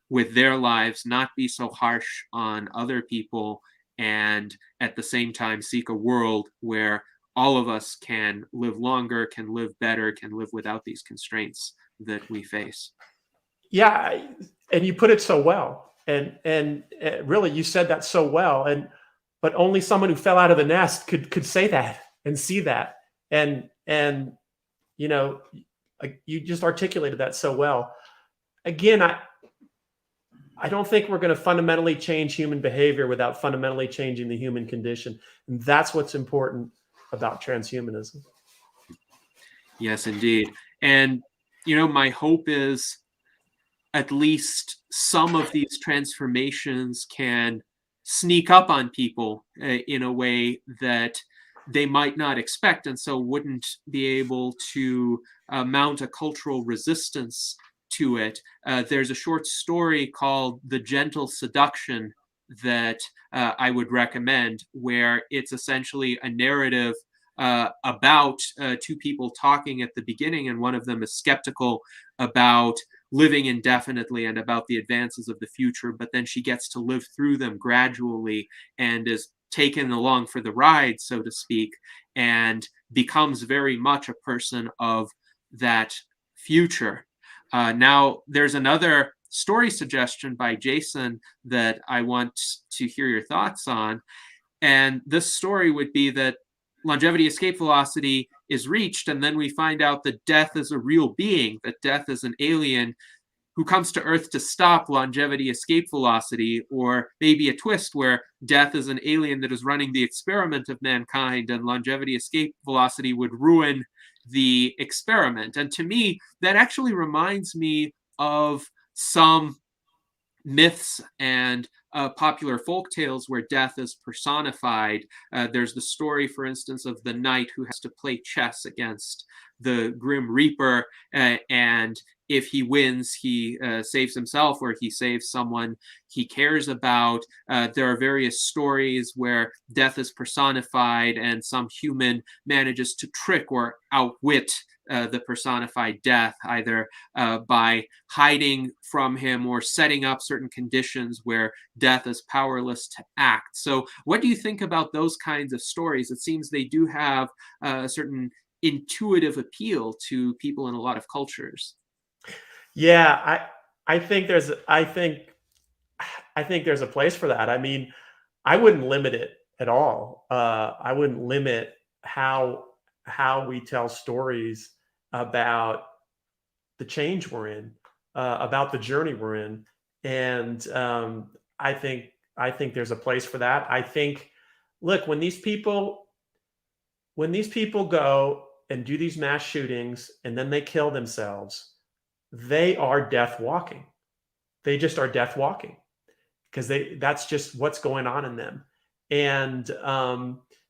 with their lives, not be so harsh on other people, and at the same time seek a world where all of us can live longer, can live better, can live without these constraints that we face. Yeah, and you put it so well, and really, you said that so well. But only someone who fell out of the nest could say that and see that, and you know, you just articulated that so well. Again, I don't think we're going to fundamentally change human behavior without fundamentally changing the human condition, and that's what's important about transhumanism. Yes, indeed. And my hope is at least some of these transformations can sneak up on people in a way that they might not expect, and so wouldn't be able to mount a cultural resistance to it. There's a short story called The Gentle Seduction that I would recommend, where it's essentially a narrative about two people talking at the beginning, and one of them is skeptical about living indefinitely and about the advances of the future, but then she gets to live through them gradually and is taken along for the ride, so to speak, and becomes very much a person of that future. Now, there's another story suggestion by Jason that I want to hear your thoughts on. And this story would be that longevity escape velocity is reached, and then we find out that death is a real being, that death is an alien who comes to Earth to stop longevity escape velocity, or maybe a twist where death is an alien that is running the experiment of mankind, and longevity escape velocity would ruin the experiment. And to me, that actually reminds me of some myths and popular folk tales where death is personified. There's the story, for instance, of the knight who has to play chess against the Grim Reaper, and if he wins, he saves himself, or he saves someone he cares about. There are various stories where death is personified, and some human manages to trick or outwit the personified death, either by hiding from him or setting up certain conditions where death is powerless to act. So what do you think about those kinds of stories? It seems they do have a certain intuitive appeal to people in a lot of cultures. Yeah, I think there's I think there's a place for that. I mean, I wouldn't limit it at all. I wouldn't limit how we tell stories about the change we're in, about the journey we're in, and I think there's a place for that. I think, look, when these people go and do these mass shootings and then they kill themselves, they are death walking. They just are death walking because that's just what's going on in them. And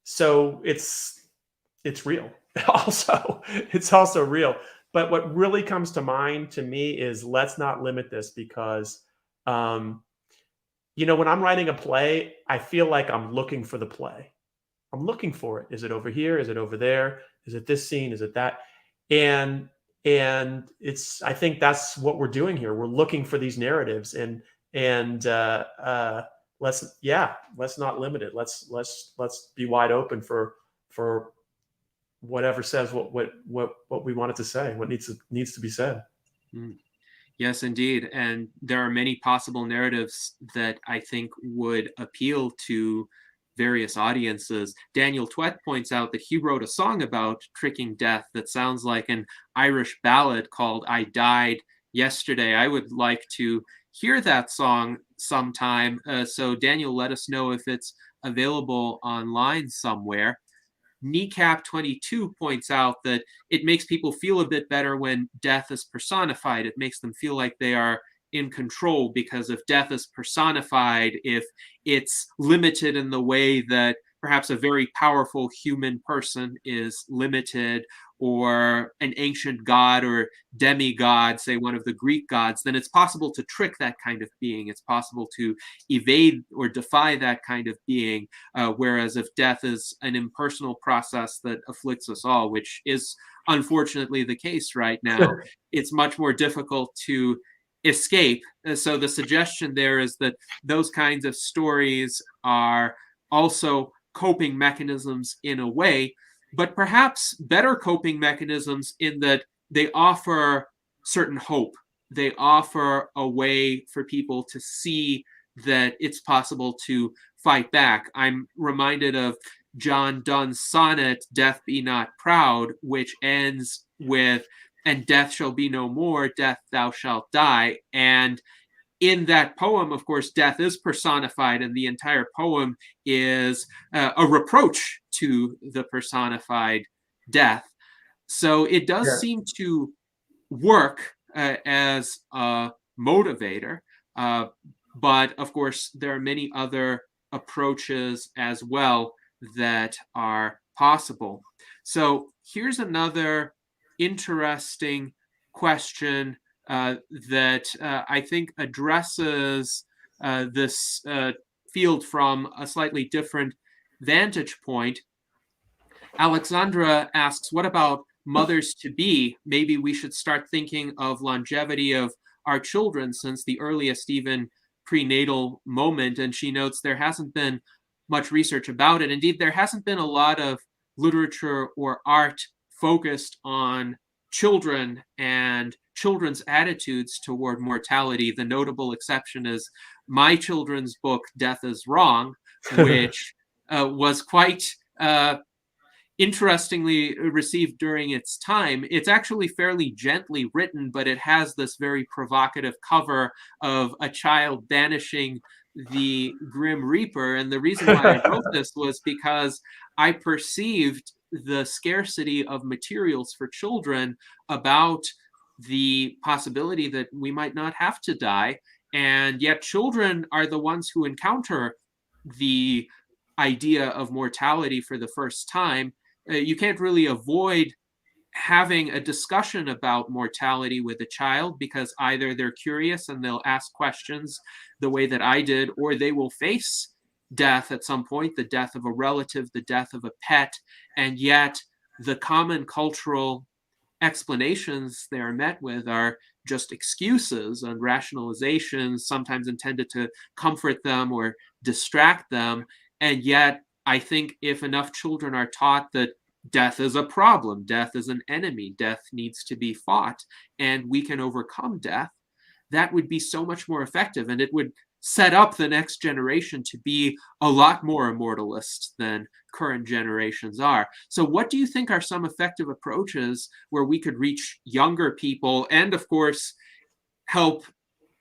so it's real. Also, it's also real. But what really comes to mind to me is let's not limit this because when I'm writing a play, I feel like I'm looking for the play. I'm looking for it. Is it over here? Is it over there? Is it this scene? Is it that? And I think that's what we're doing here. We're looking for these narratives and let's not limit it. Let's be wide open for whatever says what we want it to say, what needs to be said. Yes, indeed. And there are many possible narratives that I think would appeal to various audiences. Daniel Twett points out that he wrote a song about tricking death that sounds like an Irish ballad called I Died Yesterday. I would like to hear that song sometime. So Daniel, let us know if it's available online somewhere. Kneecap 22 points out that it makes people feel a bit better when death is personified. It makes them feel like they are in control, because if death is personified, if it's limited in the way that perhaps a very powerful human person is limited, or an ancient god or demigod, say one of the Greek gods, then it's possible to trick that kind of being. It's possible to evade or defy that kind of being. Whereas if death is an impersonal process that afflicts us all, which is unfortunately the case right now, it's much more difficult to escape. So the suggestion there is that those kinds of stories are also coping mechanisms in a way, but perhaps better coping mechanisms in that they offer certain hope. They offer a way for people to see that it's possible to fight back. I'm reminded of John Donne's sonnet, Death Be Not Proud, which ends with, and death shall be no more, death thou shalt die. And in that poem, of course, death is personified, and the entire poem is a reproach to the personified death. So it does seem to work as a motivator, but of course, there are many other approaches as well that are possible. So here's another interesting question that I think addresses this field from a slightly different vantage point. Alexandra asks, what about mothers-to-be? Maybe we should start thinking of longevity of our children since the earliest even prenatal moment. And she notes there hasn't been much research about it. Indeed, there hasn't been a lot of literature or art focused on children and children's attitudes toward mortality. The notable exception is my children's book, Death is Wrong, which was quite interestingly received during its time. It's actually fairly gently written, but it has this very provocative cover of a child banishing the Grim Reaper. And the reason why I wrote this was because I perceived the scarcity of materials for children about the possibility that we might not have to die. And yet children are the ones who encounter the idea of mortality for the first time. You can't really avoid having a discussion about mortality with a child, because either they're curious and they'll ask questions the way that I did, or they will face death at some point, the death of a relative, the death of a pet, and yet the common cultural explanations they are met with are just excuses and rationalizations, sometimes intended to comfort them or distract them. And yet, I think if enough children are taught that death is a problem, death is an enemy, death needs to be fought, and we can overcome death, that would be so much more effective, and it would set up the next generation to be a lot more immortalist than current generations are. So what do you think are some effective approaches where we could reach younger people and, of course, help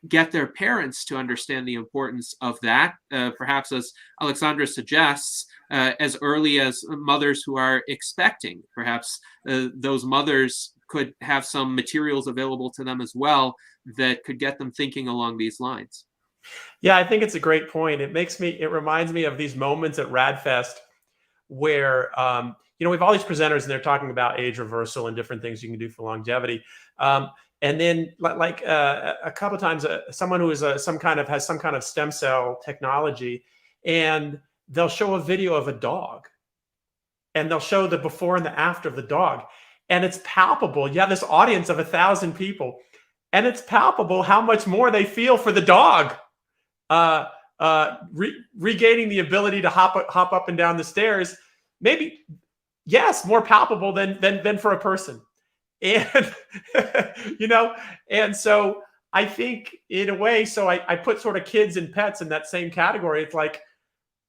get their parents to understand the importance of that, perhaps, as Alexandra suggests, as early as mothers who are expecting? Perhaps those mothers could have some materials available to them as well that could get them thinking along these lines. Yeah, I think it's a great point. It reminds me of these moments at RAADfest where, we have all these presenters and they're talking about age reversal and different things you can do for longevity. And then a couple of times, someone who is has some kind of stem cell technology, and they'll show a video of a dog and they'll show the before and the after of the dog. And it's palpable. You have this audience of 1,000 people, and it's palpable how much more they feel for the dog. Regaining the ability to hop up and down the stairs, maybe, yes, more palpable than for a person. And and so I think in a way, so I put sort of kids and pets in that same category. It's like,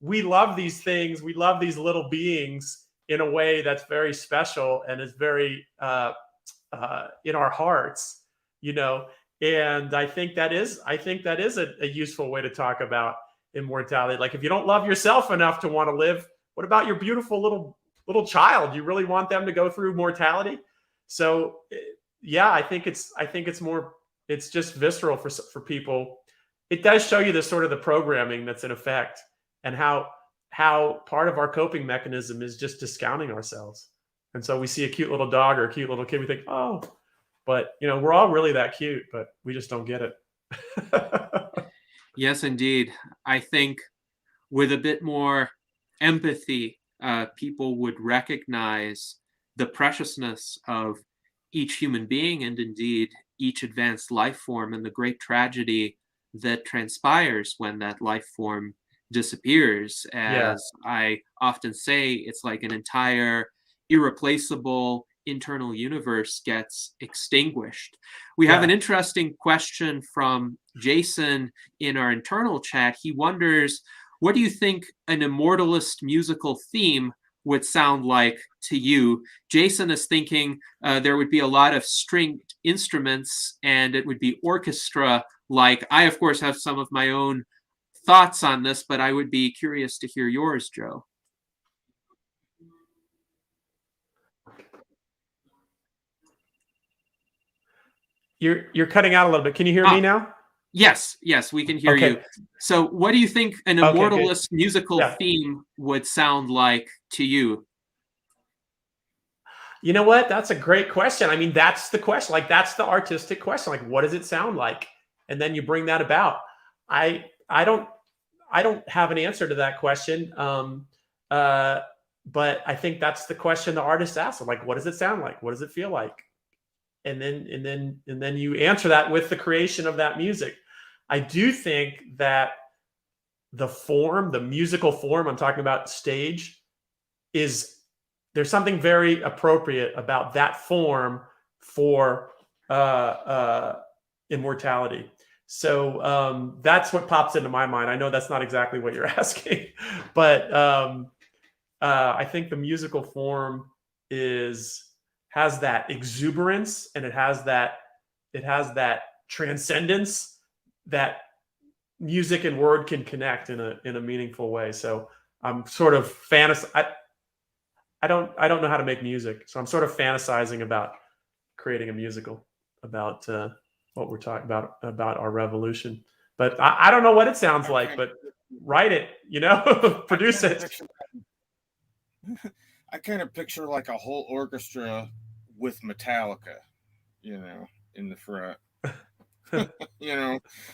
we love these things, we love these little beings in a way that's very special and is very in our hearts, and I think that is a useful way to talk about immortality. Like, if you don't love yourself enough to want to live, what about your beautiful little child? You really want them to go through mortality? So yeah, I think it's just visceral for people. It does show you the sort of the programming that's in effect, and how part of our coping mechanism is just discounting ourselves. And so we see a cute little dog or a cute little kid, we think, oh, but we're all really that cute, but we just don't get it. Yes, indeed. I think with a bit more empathy, people would recognize the preciousness of each human being, and indeed each advanced life form, and the great tragedy that transpires when that life form disappears. As I often say, it's like an entire irreplaceable internal universe gets extinguished. We have an interesting question from Jason in our internal chat. He wonders, what do you think an immortalist musical theme would sound like to you? Jason is thinking there would be a lot of stringed instruments and it would be orchestra-like. I, of course, have some of my own thoughts on this, but I would be curious to hear yours, Joe. You're cutting out a little bit. Can you hear me now? Yes, we can hear you. So what do you think an immortalist musical theme would sound like to you? You know what? That's a great question. I mean, that's the question. Like, that's the artistic question. Like, what does it sound like? And then you bring that about. I don't have an answer to that question. But I think that's the question the artist asks. Like, what does it sound like? What does it feel like? And then you answer that with the creation of that music. I do think that the musical form, I'm talking about stage, there's something very appropriate about that form for immortality. So that's what pops into my mind. I know that's not exactly what you're asking, but I think the musical form has that exuberance, and it has that transcendence that music and word can connect in a meaningful way. So I'm sort of I don't know how to make music, so I'm sort of fantasizing about creating a musical about what we're talking about our revolution. But I don't know what it sounds like, but write it, produce it. I kind of picture like a whole orchestra with Metallica, in the front.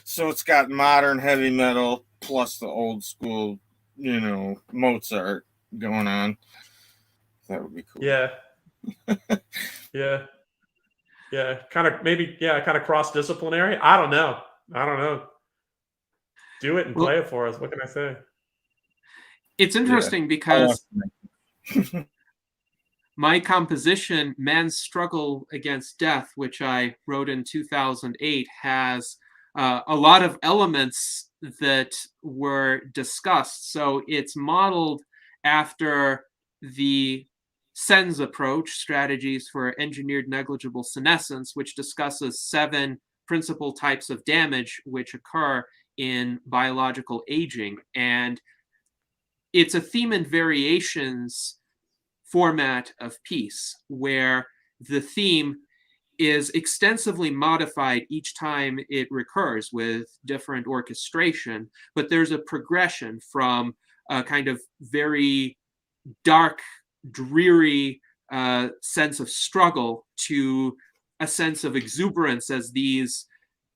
So it's got modern heavy metal plus the old school, Mozart going on. That would be cool. Yeah. Yeah. Yeah, kind of maybe, yeah, kind of cross-disciplinary. I don't know. Do it and Well, play it for us. What can I say? it's Yeah. interesting because my composition, Man's Struggle Against Death, which I wrote in 2008, has a lot of elements that were discussed. So it's modeled after the SENS approach, Strategies for Engineered Negligible Senescence, which discusses 7 principal types of damage which occur in biological aging. And it's a theme and variations format of piece where the theme is extensively modified each time it recurs with different orchestration, but there's a progression from a kind of very dark, dreary sense of struggle to a sense of exuberance as these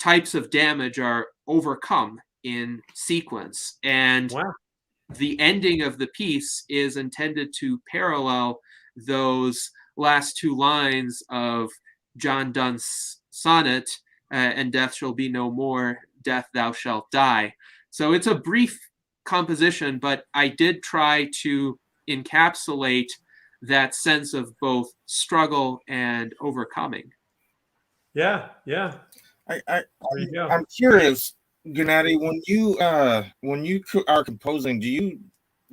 types of damage are overcome in sequence. And Wow. the ending of the piece is intended to parallel those last 2 lines of John Donne's sonnet, and death shall be no more, death thou shalt die. So it's a brief composition, but I did try to encapsulate that sense of both struggle and overcoming. Yeah. I'm curious, Gennady, when you are composing, do you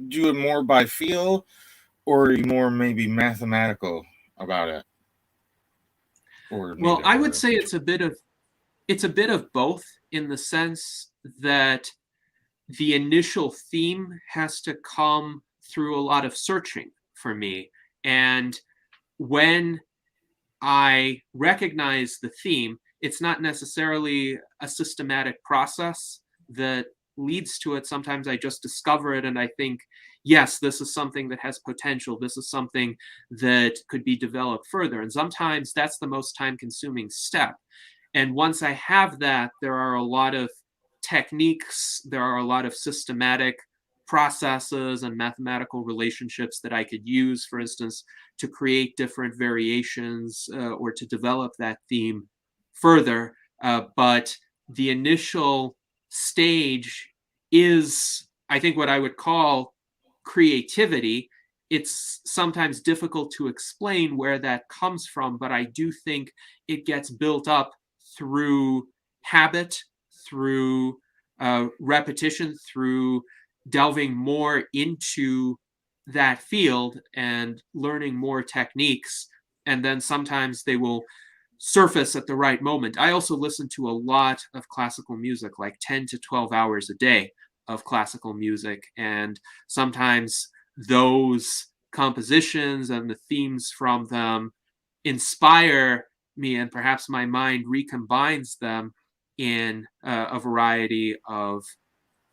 do it more by feel, or are you more maybe mathematical about it? Or well, neither, I would say it's a bit of both, in the sense that the initial theme has to come through a lot of searching for me. And when I recognize the theme, it's not necessarily a systematic process that leads to it. Sometimes I just discover it and I think, yes, this is something that has potential. This is something that could be developed further. And sometimes that's the most time-consuming step. And once I have that, there are a lot of techniques, there are a lot of systematic processes and mathematical relationships that I could use, for instance, to create different variations or to develop that theme further. But the initial stage is, I think, what I would call creativity. It's sometimes difficult to explain where that comes from, but I do think it gets built up through habit, through repetition, through delving more into that field and learning more techniques. And then sometimes they will surface at the right moment. I also listen to a lot of classical music, like 10 to 12 hours a day of classical music. And sometimes those compositions and the themes from them inspire me, and perhaps my mind recombines them in a variety of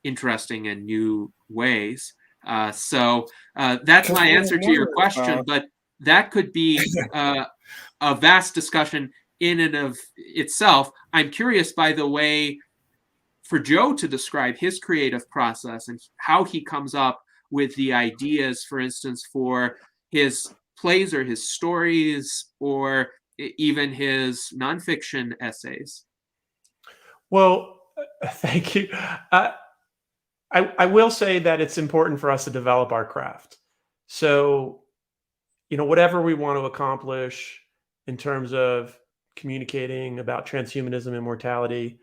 interesting and new ways. So that's my answer to your question, but that could be a vast discussion in and of itself. I'm curious, by the way, for Joe to describe his creative process and how he comes up with the ideas, for instance, for his plays or his stories or even his nonfiction essays. Well, thank you. I will say that it's important for us to develop our craft. So, whatever we want to accomplish in terms of communicating about transhumanism, immortality,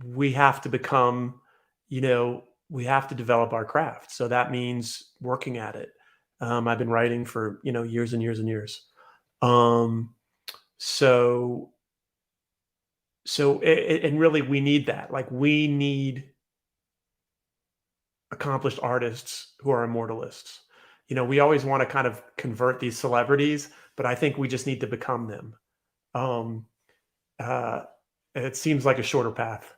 we have to become, we have to develop our craft. So that means working at it. I've been writing for, years and years and years. And really we need that. Like, we need accomplished artists who are immortalists. We always want to kind of convert these celebrities, but I think we just need to become them. It seems like a shorter path.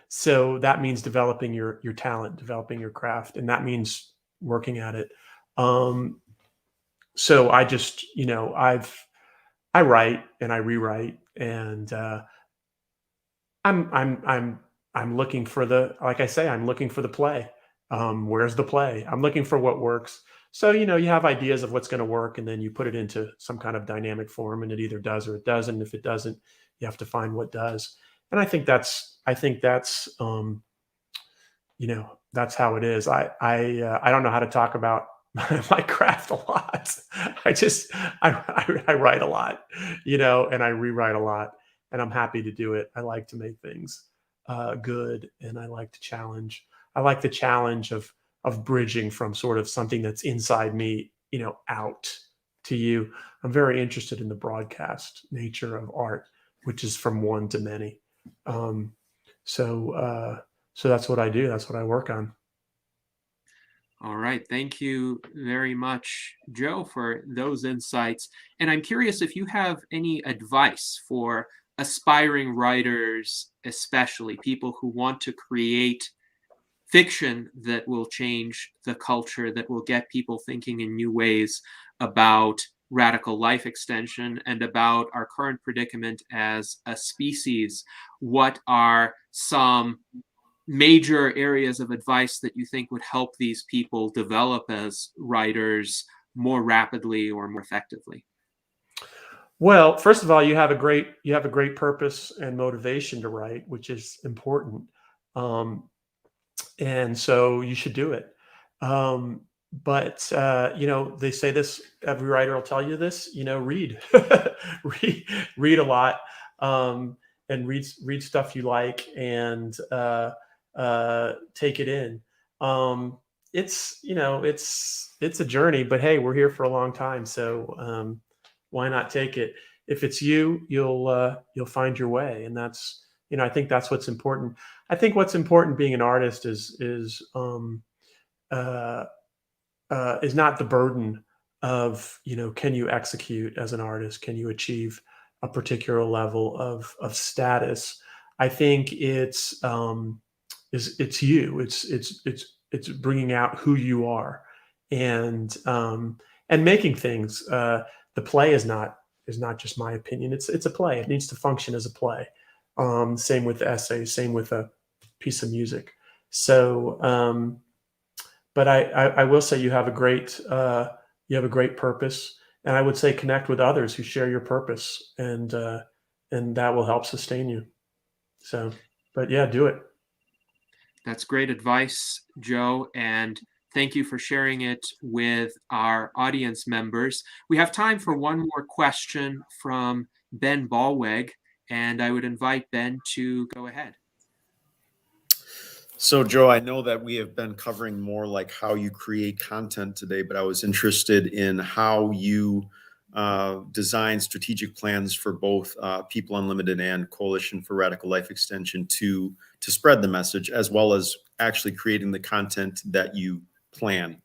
So that means developing your talent, developing your craft, and that means working at it. So I just, I write and I rewrite, and I'm looking for the, like I say, I'm looking for the play. Where's the play? I'm looking for what works. So, you have ideas of what's going to work, and then you put it into some kind of dynamic form, and it either does or it doesn't. If it doesn't, you have to find what does. And that's how it is. I don't know how to talk about my craft a lot. I write a lot, and I rewrite a lot, and I'm happy to do it. I like to make things good, and I like to challenge. I like the challenge of bridging from sort of something that's inside me, out to you. I'm very interested in the broadcast nature of art, which is from one to many. So that's what I do. That's what I work on. All right. Thank you very much, Joe, for those insights. And I'm curious if you have any advice for aspiring writers, especially people who want to create fiction that will change the culture, that will get people thinking in new ways about radical life extension and about our current predicament as a species. What are some major areas of advice that you think would help these people develop as writers more rapidly or more effectively? Well, first of all, you have a great purpose and motivation to write, which is important. And so you should do it. But they say this, every writer will tell you this, read, read a lot, and read stuff you like, and take it in. It's a journey, but hey, we're here for a long time. So why not take it? If it's you, you'll find your way. And that's, I think that's what's important. I think what's important being an artist is not the burden of, can you execute as an artist? Can you achieve a particular level of status? I think it's you. It's bringing out who you are, and making things. The play is not just my opinion. It's a play. It needs to function as a play. Same with the essay. Same with a piece of music. So, but I will say you have a great purpose, and I would say connect with others who share your purpose, and that will help sustain you. So, but yeah, do it. That's great advice, Joe, and thank you for sharing it with our audience members. We have time for one more question from Ben Ballweg, and I would invite Ben to go ahead. So, Joe, I know that we have been covering more like how you create content today, but I was interested in how you design strategic plans for both People Unlimited and Coalition for Radical Life Extension to spread the message, as well as actually creating the content that you plan.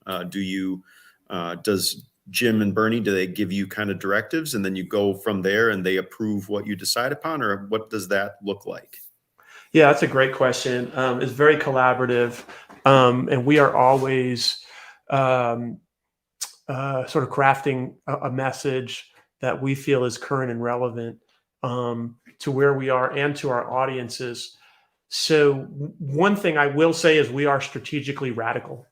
Does Jim and Bernie, do they give you kind of directives and then you go from there and they approve what you decide upon, or what does that look like? Yeah, that's a great question. It's very collaborative, and we are always sort of crafting a message that we feel is current and relevant to where we are and to our audiences. So one thing I will say is we are strategically radical.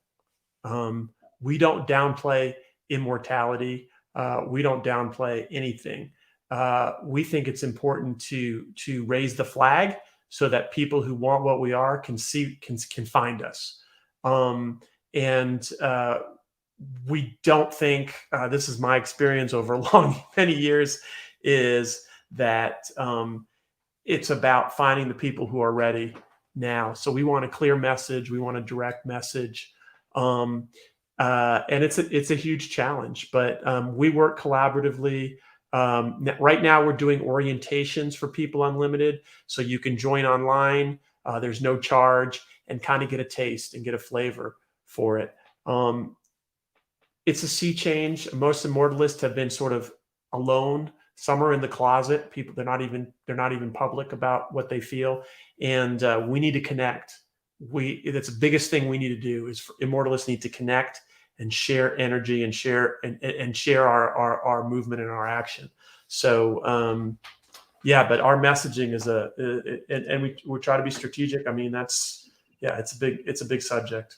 We don't downplay immortality. We don't downplay anything. We think it's important to raise the flag so that people who want what we are can find us. We don't think, this is my experience over many years, is that it's about finding the people who are ready now. So we want a clear message. We want a direct message. And it's a huge challenge, but we work collaboratively. Right now we're doing orientations for People Unlimited. So you can join online. There's no charge, and kind of get a taste and get a flavor for it. It's a sea change. Most immortalists have been sort of alone. Some are in the closet. People, they're not even public about what they feel. And we need to connect. That's the biggest thing we need to do is immortalists need to connect and share energy and share our movement and our action. So yeah, but our messaging is and we try to be strategic. I mean, it's a big subject.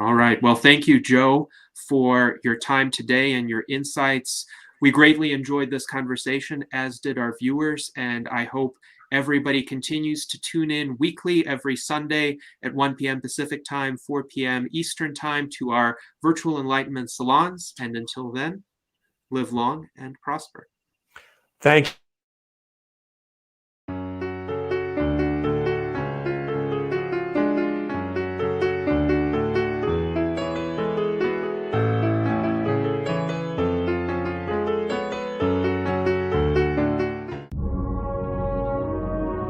All right. Well, thank you, Joe, for your time today and your insights. We greatly enjoyed this conversation, as did our viewers, and I hope everybody continues to tune in weekly every Sunday at 1 p.m. Pacific time, 4 p.m. Eastern time to our virtual enlightenment salons. And until then, live long and prosper. Thank